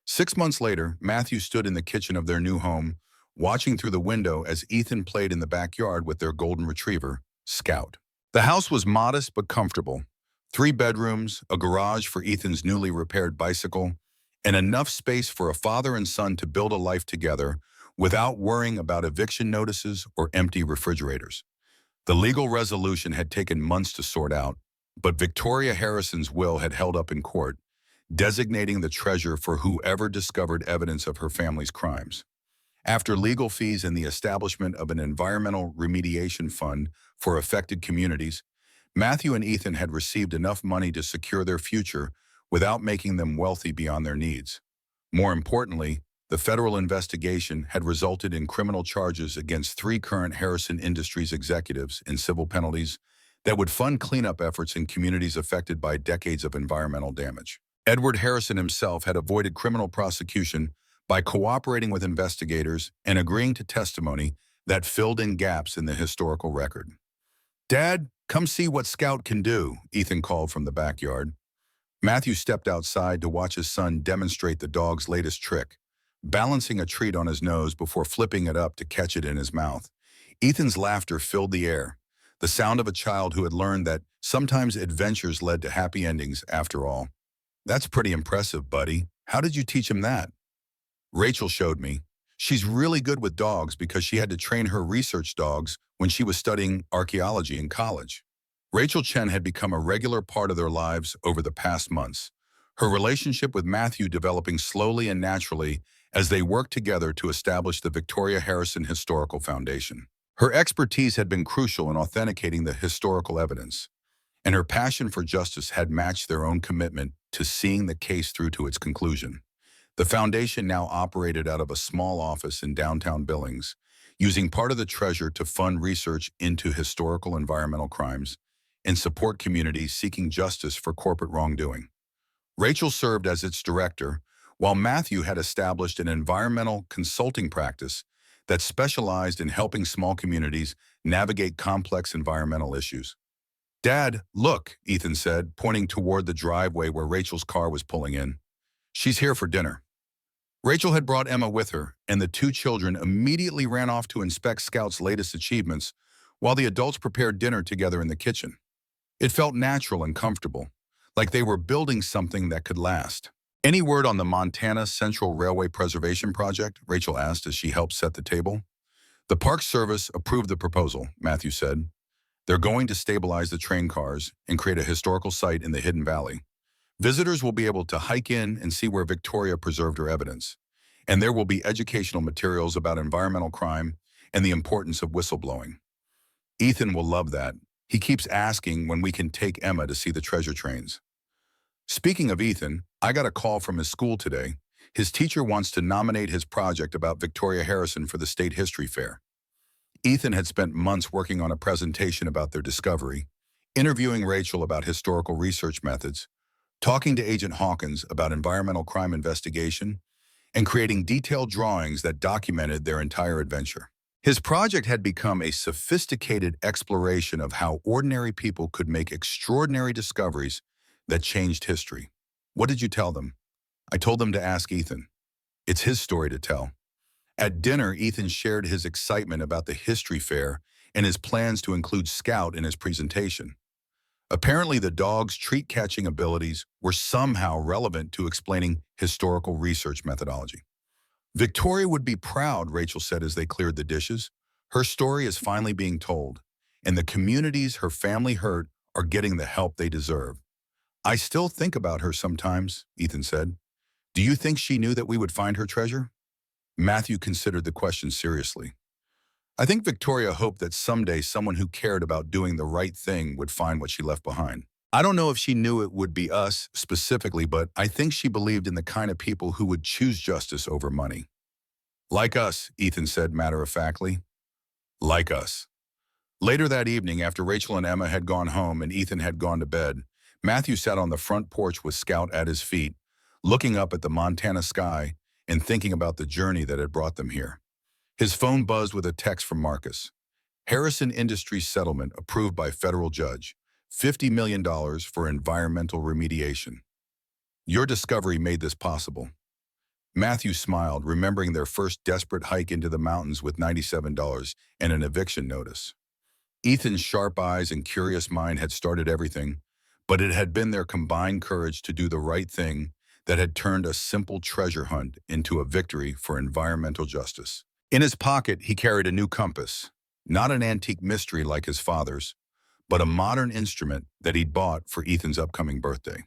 6 months later, Matthew stood in the kitchen of their new home, watching through the window as Ethan played in the backyard with their golden retriever, Scout. The house was modest but comfortable. 3 bedrooms, a garage for Ethan's newly repaired bicycle, and enough space for a father and son to build a life together without worrying about eviction notices or empty refrigerators. The legal resolution had taken months to sort out, but Victoria Harrison's will had held up in court, designating the treasure for whoever discovered evidence of her family's crimes. After legal fees and the establishment of an environmental remediation fund for affected communities, Matthew and Ethan had received enough money to secure their future without making them wealthy beyond their needs. More importantly, the federal investigation had resulted in criminal charges against 3 current Harrison Industries executives and civil penalties that would fund cleanup efforts in communities affected by decades of environmental damage. Edward Harrison himself had avoided criminal prosecution by cooperating with investigators and agreeing to testimony that filled in gaps in the historical record. "Dad, come see what Scout can do," Ethan called from the backyard. Matthew stepped outside to watch his son demonstrate the dog's latest trick, balancing a treat on his nose before flipping it up to catch it in his mouth. Ethan's laughter filled the air, the sound of a child who had learned that sometimes adventures led to happy endings after all. "That's pretty impressive, buddy. How did you teach him that?" "Rachel showed me. She's really good with dogs because she had to train her research dogs when she was studying archaeology in college." Rachel Chen had become a regular part of their lives over the past months, her relationship with Matthew developing slowly and naturally as they worked together to establish the Victoria Harrison Historical Foundation. Her expertise had been crucial in authenticating the historical evidence, and her passion for justice had matched their own commitment to seeing the case through to its conclusion. The foundation now operated out of a small office in downtown Billings, using part of the treasure to fund research into historical environmental crimes and support communities seeking justice for corporate wrongdoing. Rachel served as its director, while Matthew had established an environmental consulting practice that specialized in helping small communities navigate complex environmental issues. "Dad, look," Ethan said, pointing toward the driveway where Rachel's car was pulling in. "She's here for dinner." Rachel had brought Emma with her, and the 2 children immediately ran off to inspect Scout's latest achievements while the adults prepared dinner together in the kitchen. It felt natural and comfortable, like they were building something that could last. "Any word on the Montana Central Railway Preservation Project?" Rachel asked as she helped set the table. "The Park Service approved the proposal," Matthew said. "They're going to stabilize the train cars and create a historical site in the Hidden Valley. Visitors will be able to hike in and see where Victoria preserved her evidence. And there will be educational materials about environmental crime and the importance of whistleblowing. Ethan will love that. He keeps asking when we can take Emma to see the treasure trains." Speaking of Ethan, I got a call from his school today. His teacher wants to nominate his project about Victoria Harrison for the State History Fair. Ethan had spent months working on a presentation about their discovery, interviewing Rachel about historical research methods, talking to Agent Hawkins about environmental crime investigation, and creating detailed drawings that documented their entire adventure. His project had become a sophisticated exploration of how ordinary people could make extraordinary discoveries that changed history. "What did you tell them?" "I told them to ask Ethan. It's his story to tell." At dinner, Ethan shared his excitement about the history fair and his plans to include Scout in his presentation. Apparently, the dog's treat-catching abilities were somehow relevant to explaining historical research methodology. Victoria would be proud, Rachel said as they cleared the dishes. Her story is finally being told, and the communities her family hurt are getting the help they deserve. I still think about her sometimes, Ethan said. Do you think she knew that we would find her treasure? Matthew considered the question seriously. I think Victoria hoped that someday someone who cared about doing the right thing would find what she left behind. I don't know if she knew it would be us specifically, but I think she believed in the kind of people who would choose justice over money. Like us, Ethan said matter-of-factly. Like us. Later that evening, after Rachel and Emma had gone home and Ethan had gone to bed, Matthew sat on the front porch with Scout at his feet, looking up at the Montana sky and thinking about the journey that had brought them here. His phone buzzed with a text from Marcus. Harrison Industries settlement approved by federal judge. $50 million for environmental remediation. Your discovery made this possible. Matthew smiled, remembering their first desperate hike into the mountains with $97 and an eviction notice. Ethan's sharp eyes and curious mind had started everything, but it had been their combined courage to do the right thing that had turned a simple treasure hunt into a victory for environmental justice. In his pocket, he carried a new compass, not an antique mystery like his father's, but a modern instrument that he'd bought for Ethan's upcoming birthday.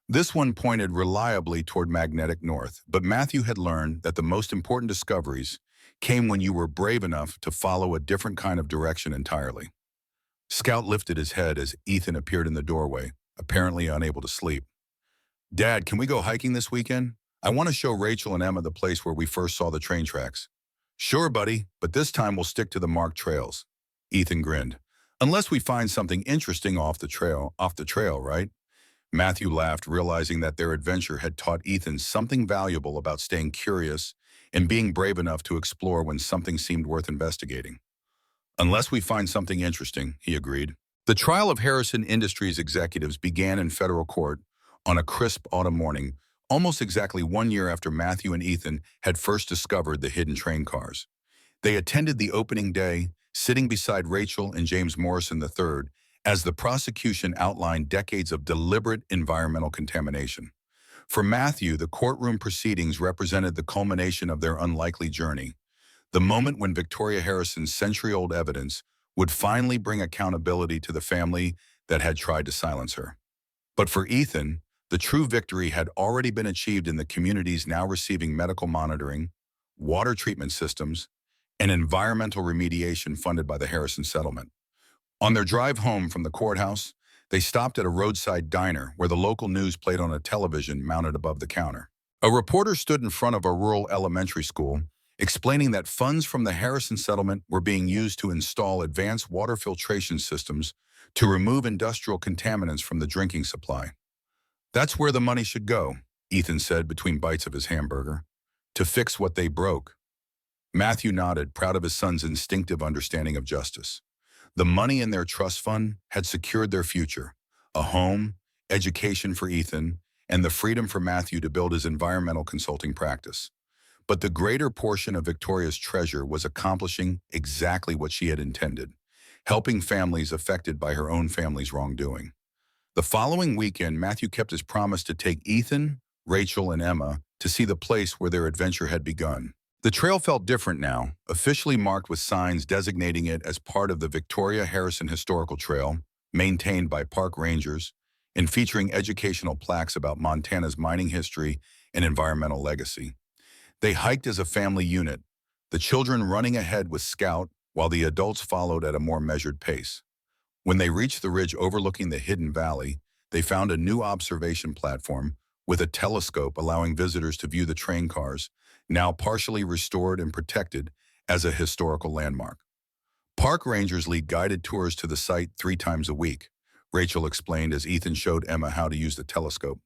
This one pointed reliably toward magnetic north, but Matthew had learned that the most important discoveries came when you were brave enough to follow a different kind of direction entirely. Scout lifted his head as Ethan appeared in the doorway, apparently unable to sleep. Dad, can we go hiking this weekend? I want to show Rachel and Emma the place where we first saw the train tracks. Sure, buddy, but this time we'll stick to the marked trails. Ethan grinned. Unless we find something interesting off the trail, right? Matthew laughed, realizing that their adventure had taught Ethan something valuable about staying curious and being brave enough to explore when something seemed worth investigating. Unless we find something interesting, he agreed. The trial of Harrison Industries executives began in federal court on a crisp autumn morning, almost exactly 1 year after Matthew and Ethan had first discovered the hidden train cars. They attended the opening day, sitting beside Rachel and James Morrison III, as the prosecution outlined decades of deliberate environmental contamination. For Matthew, the courtroom proceedings represented the culmination of their unlikely journey, the moment when Victoria Harrison's century-old evidence would finally bring accountability to the family that had tried to silence her. But for Ethan, the true victory had already been achieved in the communities now receiving medical monitoring, water treatment systems, and environmental remediation funded by the Harrison settlement. On their drive home from the courthouse, they stopped at a roadside diner where the local news played on a television mounted above the counter. A reporter stood in front of a rural elementary school, explaining that funds from the Harrison settlement were being used to install advanced water filtration systems to remove industrial contaminants from the drinking supply. That's where the money should go, Ethan said between bites of his hamburger, to fix what they broke. Matthew nodded, proud of his son's instinctive understanding of justice. The money in their trust fund had secured their future, a home, education for Ethan, and the freedom for Matthew to build his environmental consulting practice. But the greater portion of Victoria's treasure was accomplishing exactly what she had intended, helping families affected by her own family's wrongdoing. The following weekend, Matthew kept his promise to take Ethan, Rachel, and Emma to see the place where their adventure had begun. The trail felt different now, officially marked with signs designating it as part of the Victoria Harrison Historical Trail, maintained by park rangers, and featuring educational plaques about Montana's mining history and environmental legacy. They hiked as a family unit, the children running ahead with Scout while the adults followed at a more measured pace. When they reached the ridge overlooking the hidden valley, they found a new observation platform with a telescope allowing visitors to view the train cars, now partially restored and protected as a historical landmark. Park rangers lead guided tours to the site 3 times a week, Rachel explained as Ethan showed Emma how to use the telescope.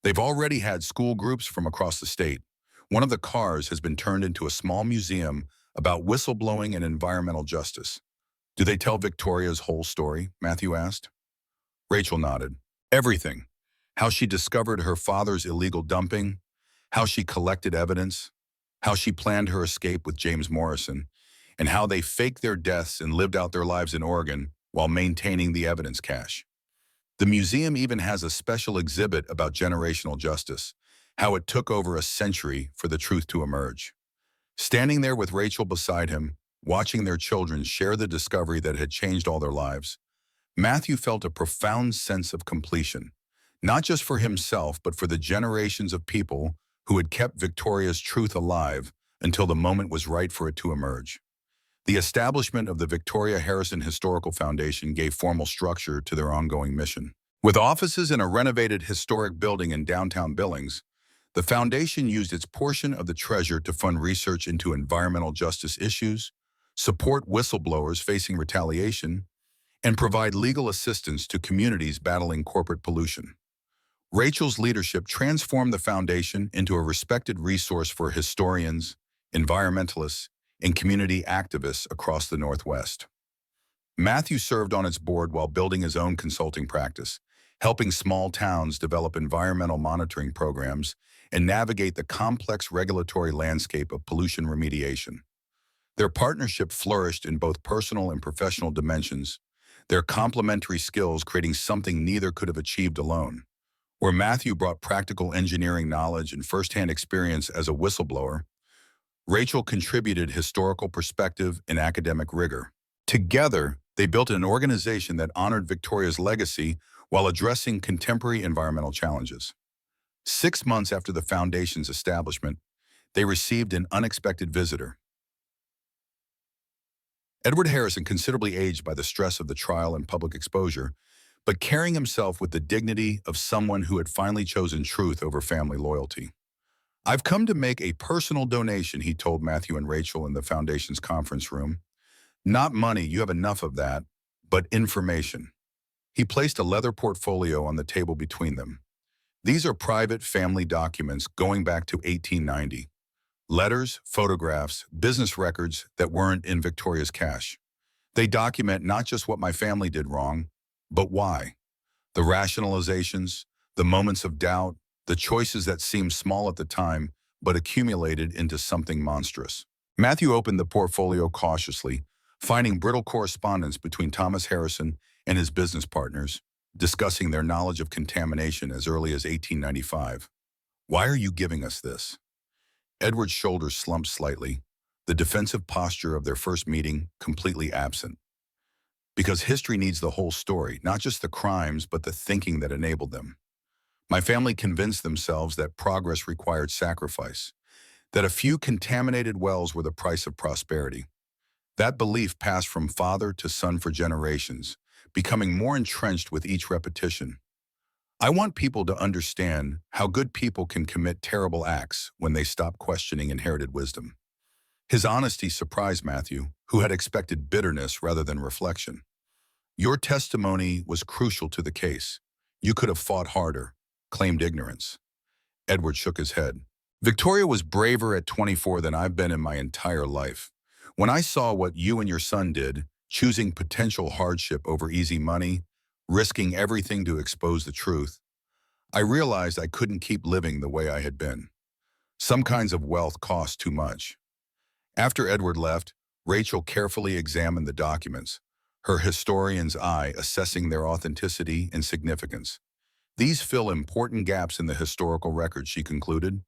They've already had school groups from across the state. One of the cars has been turned into a small museum about whistleblowing and environmental justice. Do they tell Victoria's whole story? Matthew asked. Rachel nodded. Everything. How she discovered her father's illegal dumping, how she collected evidence, how she planned her escape with James Morrison, and how they faked their deaths and lived out their lives in Oregon while maintaining the evidence cache. The museum even has a special exhibit about generational justice, how it took over a century for the truth to emerge. Standing there with Rachel beside him, watching their children share the discovery that had changed all their lives, Matthew felt a profound sense of completion, not just for himself, but for the generations of people who had kept Victoria's truth alive until the moment was right for it to emerge. The establishment of the Victoria Harrison Historical Foundation gave formal structure to their ongoing mission. With offices in a renovated historic building in downtown Billings, the foundation used its portion of the treasure to fund research into environmental justice issues, support whistleblowers facing retaliation, and provide legal assistance to communities battling corporate pollution. Rachel's leadership transformed the foundation into a respected resource for historians, environmentalists, and community activists across the Northwest. Matthew served on its board while building his own consulting practice, helping small towns develop environmental monitoring programs and navigate the complex regulatory landscape of pollution remediation. Their partnership flourished in both personal and professional dimensions, their complementary skills creating something neither could have achieved alone. Where Matthew brought practical engineering knowledge and firsthand experience as a whistleblower, Rachel contributed historical perspective and academic rigor. Together, they built an organization that honored Victoria's legacy while addressing contemporary environmental challenges. 6 months after the foundation's establishment, they received an unexpected visitor. Edward Harrison, considerably aged by the stress of the trial and public exposure, but carrying himself with the dignity of someone who had finally chosen truth over family loyalty. "I've come to make a personal donation," he told Matthew and Rachel in the foundation's conference room. "Not money, you have enough of that, but information." He placed a leather portfolio on the table between them. These are private family documents going back to 1890. Letters, photographs, business records that weren't in Victoria's cache. They document not just what my family did wrong, but why. The rationalizations, the moments of doubt, the choices that seemed small at the time, but accumulated into something monstrous. Matthew opened the portfolio cautiously, finding brittle correspondence between Thomas Harrison and his business partners, discussing their knowledge of contamination as early as 1895. "Why are you giving us this?" Edward's shoulders slumped slightly, the defensive posture of their first meeting completely absent. "Because history needs the whole story, not just the crimes, but the thinking that enabled them. My family convinced themselves that progress required sacrifice, that a few contaminated wells were the price of prosperity. That belief passed from father to son for generations, becoming more entrenched with each repetition. I want people to understand how good people can commit terrible acts when they stop questioning inherited wisdom." His honesty surprised Matthew, who had expected bitterness rather than reflection. "Your testimony was crucial to the case. You could have fought harder, claimed ignorance." Edward shook his head. "Victoria was braver at 24 than I've been in my entire life. When I saw what you and your son did, choosing potential hardship over easy money, risking everything to expose the truth, I realized I couldn't keep living the way I had been. Some kinds of wealth cost too much." After Edward left, Rachel carefully examined the documents, her historian's eye assessing their authenticity and significance. "These fill important gaps in the historical record," she concluded.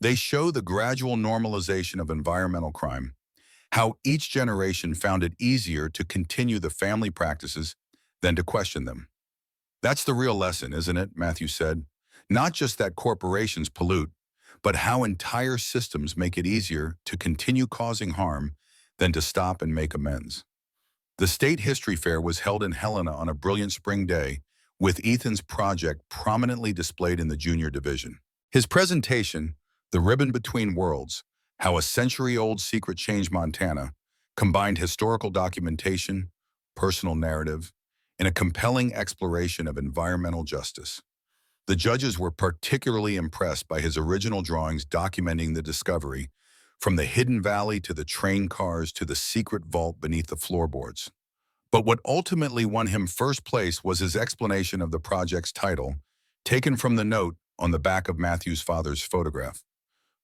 "They show the gradual normalization of environmental crime, how each generation found it easier to continue the family practices than to question them." "That's the real lesson, isn't it?" Matthew said. "Not just that corporations pollute, but how entire systems make it easier to continue causing harm than to stop and make amends." The State History Fair was held in Helena on a brilliant spring day, with Ethan's project prominently displayed in the junior division. His presentation, "The Ribbon Between Worlds: How a Century-Old Secret Changed Montana," combined historical documentation, personal narrative, and a compelling exploration of environmental justice. The judges were particularly impressed by his original drawings documenting the discovery, from the hidden valley to the train cars to the secret vault beneath the floorboards. But what ultimately won him first place was his explanation of the project's title, taken from the note on the back of Matthew's father's photograph.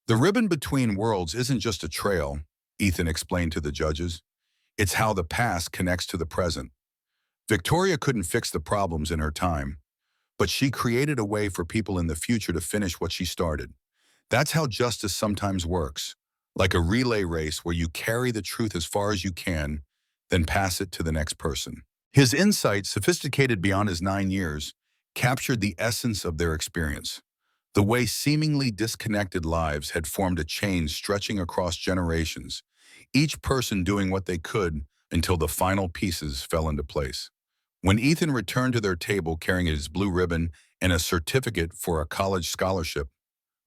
"The ribbon between worlds isn't just a trail," Ethan explained to the judges. "It's how the past connects to the present. Victoria couldn't fix the problems in her time, but she created a way for people in the future to finish what she started. That's how justice sometimes works, like a relay race where you carry the truth as far as you can, then pass it to the next person. His insight, sophisticated beyond his 9 years, captured the essence of their experience. The way seemingly disconnected lives had formed a chain stretching across generations, each person doing what they could until the final pieces fell into place. When Ethan returned to their table carrying his blue ribbon and a certificate for a college scholarship,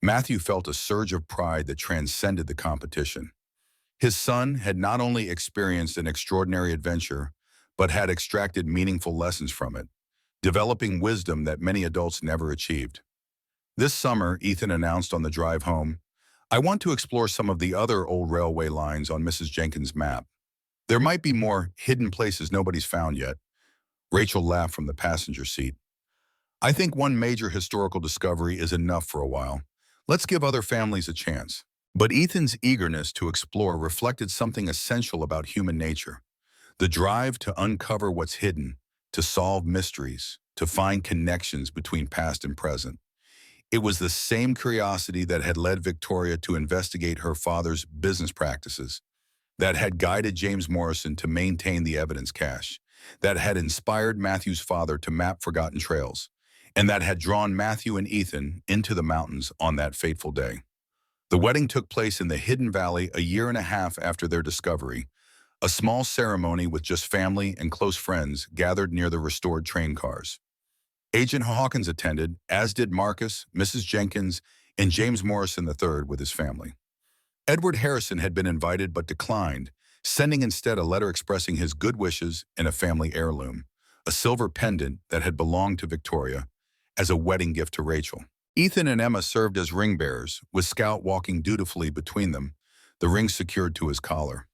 Matthew felt a surge of pride that transcended the competition. His son had not only experienced an extraordinary adventure, but had extracted meaningful lessons from it, developing wisdom that many adults never achieved. This summer, Ethan announced on the drive home, "I want to explore some of the other old railway lines on Mrs. Jenkins' map. There might be more hidden places nobody's found yet." Rachel laughed from the passenger seat. "I think one major historical discovery is enough for a while. Let's give other families a chance." But Ethan's eagerness to explore reflected something essential about human nature: the drive to uncover what's hidden, to solve mysteries, to find connections between past and present. It was the same curiosity that had led Victoria to investigate her father's business practices, that had guided James Morrison to maintain the evidence cache, that had inspired Matthew's father to map forgotten trails, and that had drawn Matthew and Ethan into the mountains on that fateful day. The wedding took place in the Hidden Valley a year and a half after their discovery, a small ceremony with just family and close friends gathered near the restored train cars. Agent Hawkins attended, as did Marcus, Mrs. Jenkins, and James Morrison III with his family. Edward Harrison had been invited but declined, sending instead a letter expressing his good wishes and a family heirloom, a silver pendant that had belonged to Victoria, as a wedding gift to Rachel. Ethan and Emma served as ring bearers, with Scout walking dutifully between them, the ring secured to his collar.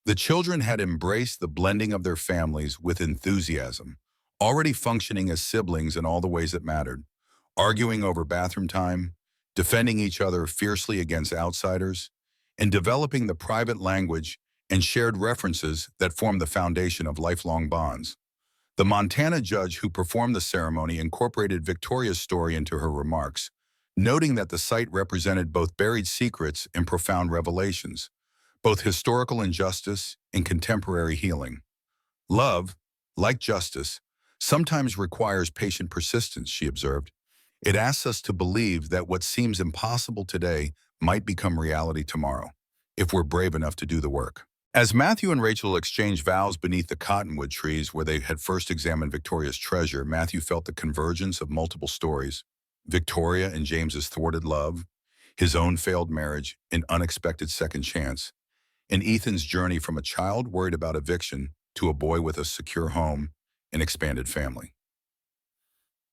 The children had embraced the blending of their families with enthusiasm, already functioning as siblings in all the ways that mattered, arguing over bathroom time, defending each other fiercely against outsiders, and developing the private language and shared references that form the foundation of lifelong bonds. The Montana judge who performed the ceremony incorporated Victoria's story into her remarks, noting that the site represented both buried secrets and profound revelations, both historical injustice and contemporary healing. Love, like justice, sometimes requires patient persistence, she observed. It asks us to believe that what seems impossible today might become reality tomorrow, if we're brave enough to do the work. As Matthew and Rachel exchanged vows beneath the cottonwood trees where they had first examined Victoria's treasure, Matthew felt the convergence of multiple stories: Victoria and James's thwarted love, his own failed marriage, an unexpected second chance, and Ethan's journey from a child worried about eviction to a boy with a secure home and expanded family.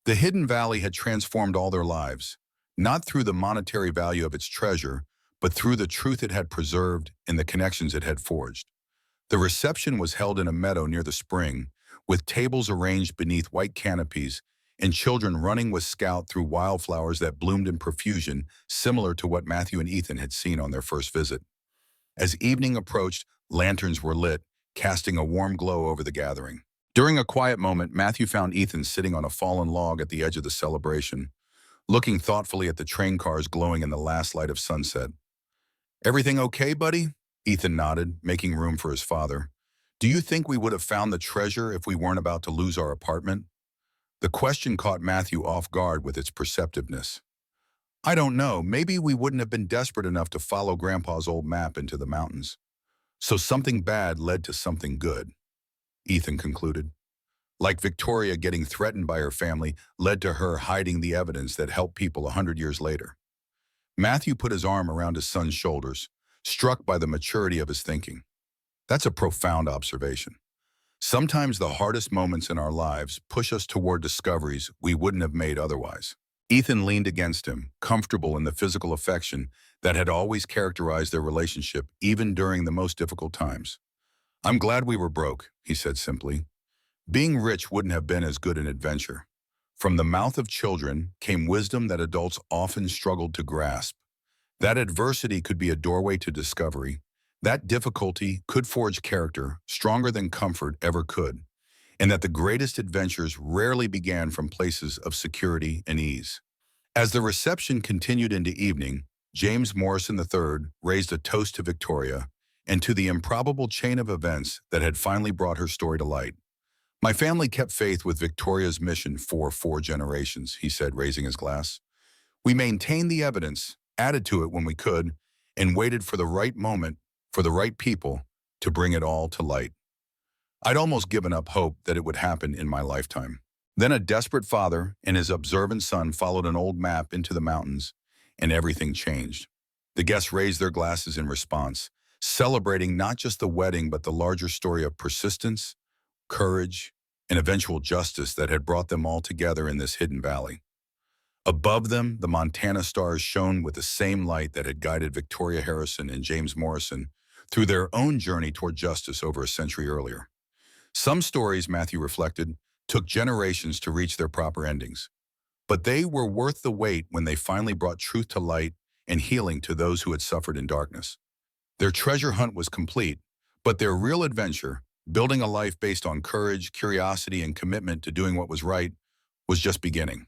The Hidden Valley had transformed all their lives, not through the monetary value of its treasure, but through the truth it had preserved and the connections it had forged. The reception was held in a meadow near the spring, with tables arranged beneath white canopies and children running with Scout through wildflowers that bloomed in profusion, similar to what Matthew and Ethan had seen on their first visit. As evening approached, lanterns were lit, casting a warm glow over the gathering. During a quiet moment, Matthew found Ethan sitting on a fallen log at the edge of the celebration, looking thoughtfully at the train cars glowing in the last light of sunset. "Everything okay, buddy?" Ethan nodded, making room for his father. "Do you think we would have found the treasure if we weren't about to lose our apartment?" The question caught Matthew off guard with its perceptiveness. "I don't know. Maybe we wouldn't have been desperate enough to follow Grandpa's old map into the mountains. So something bad led to something good," Ethan concluded. Like Victoria getting threatened by her family led to her hiding the evidence that helped people 100 years later. Matthew put his arm around his son's shoulders, struck by the maturity of his thinking. That's a profound observation. Sometimes the hardest moments in our lives push us toward discoveries we wouldn't have made otherwise. Ethan leaned against him, comfortable in the physical affection that had always characterized their relationship, even during the most difficult times. "I'm glad we were broke," he said simply. "Being rich wouldn't have been as good an adventure." From the mouth of children came wisdom that adults often struggled to grasp. That adversity could be a doorway to discovery. That difficulty could forge character stronger than comfort ever could. and that the greatest adventures rarely began from places of security and ease. As the reception continued into evening, James Morrison III raised a toast to Victoria and to the improbable chain of events that had finally brought her story to light. My family kept faith with Victoria's mission for 4 generations, he said, raising his glass. We maintained the evidence, added to it when we could, and waited for the right moment, for the right people, to bring it all to light. I'd almost given up hope that it would happen in my lifetime. Then a desperate father and his observant son followed an old map into the mountains, and everything changed. The guests raised their glasses in response, celebrating not just the wedding but the larger story of persistence, courage, and eventual justice that had brought them all together in this hidden valley. Above them, the Montana stars shone with the same light that had guided Victoria Harrison and James Morrison through their own journey toward justice over a century earlier. Some stories, Matthew reflected, took generations to reach their proper endings, but they were worth the wait when they finally brought truth to light and healing to those who had suffered in darkness. Their treasure hunt was complete, but their real adventure, building a life based on courage, curiosity, and commitment to doing what was right, was just beginning.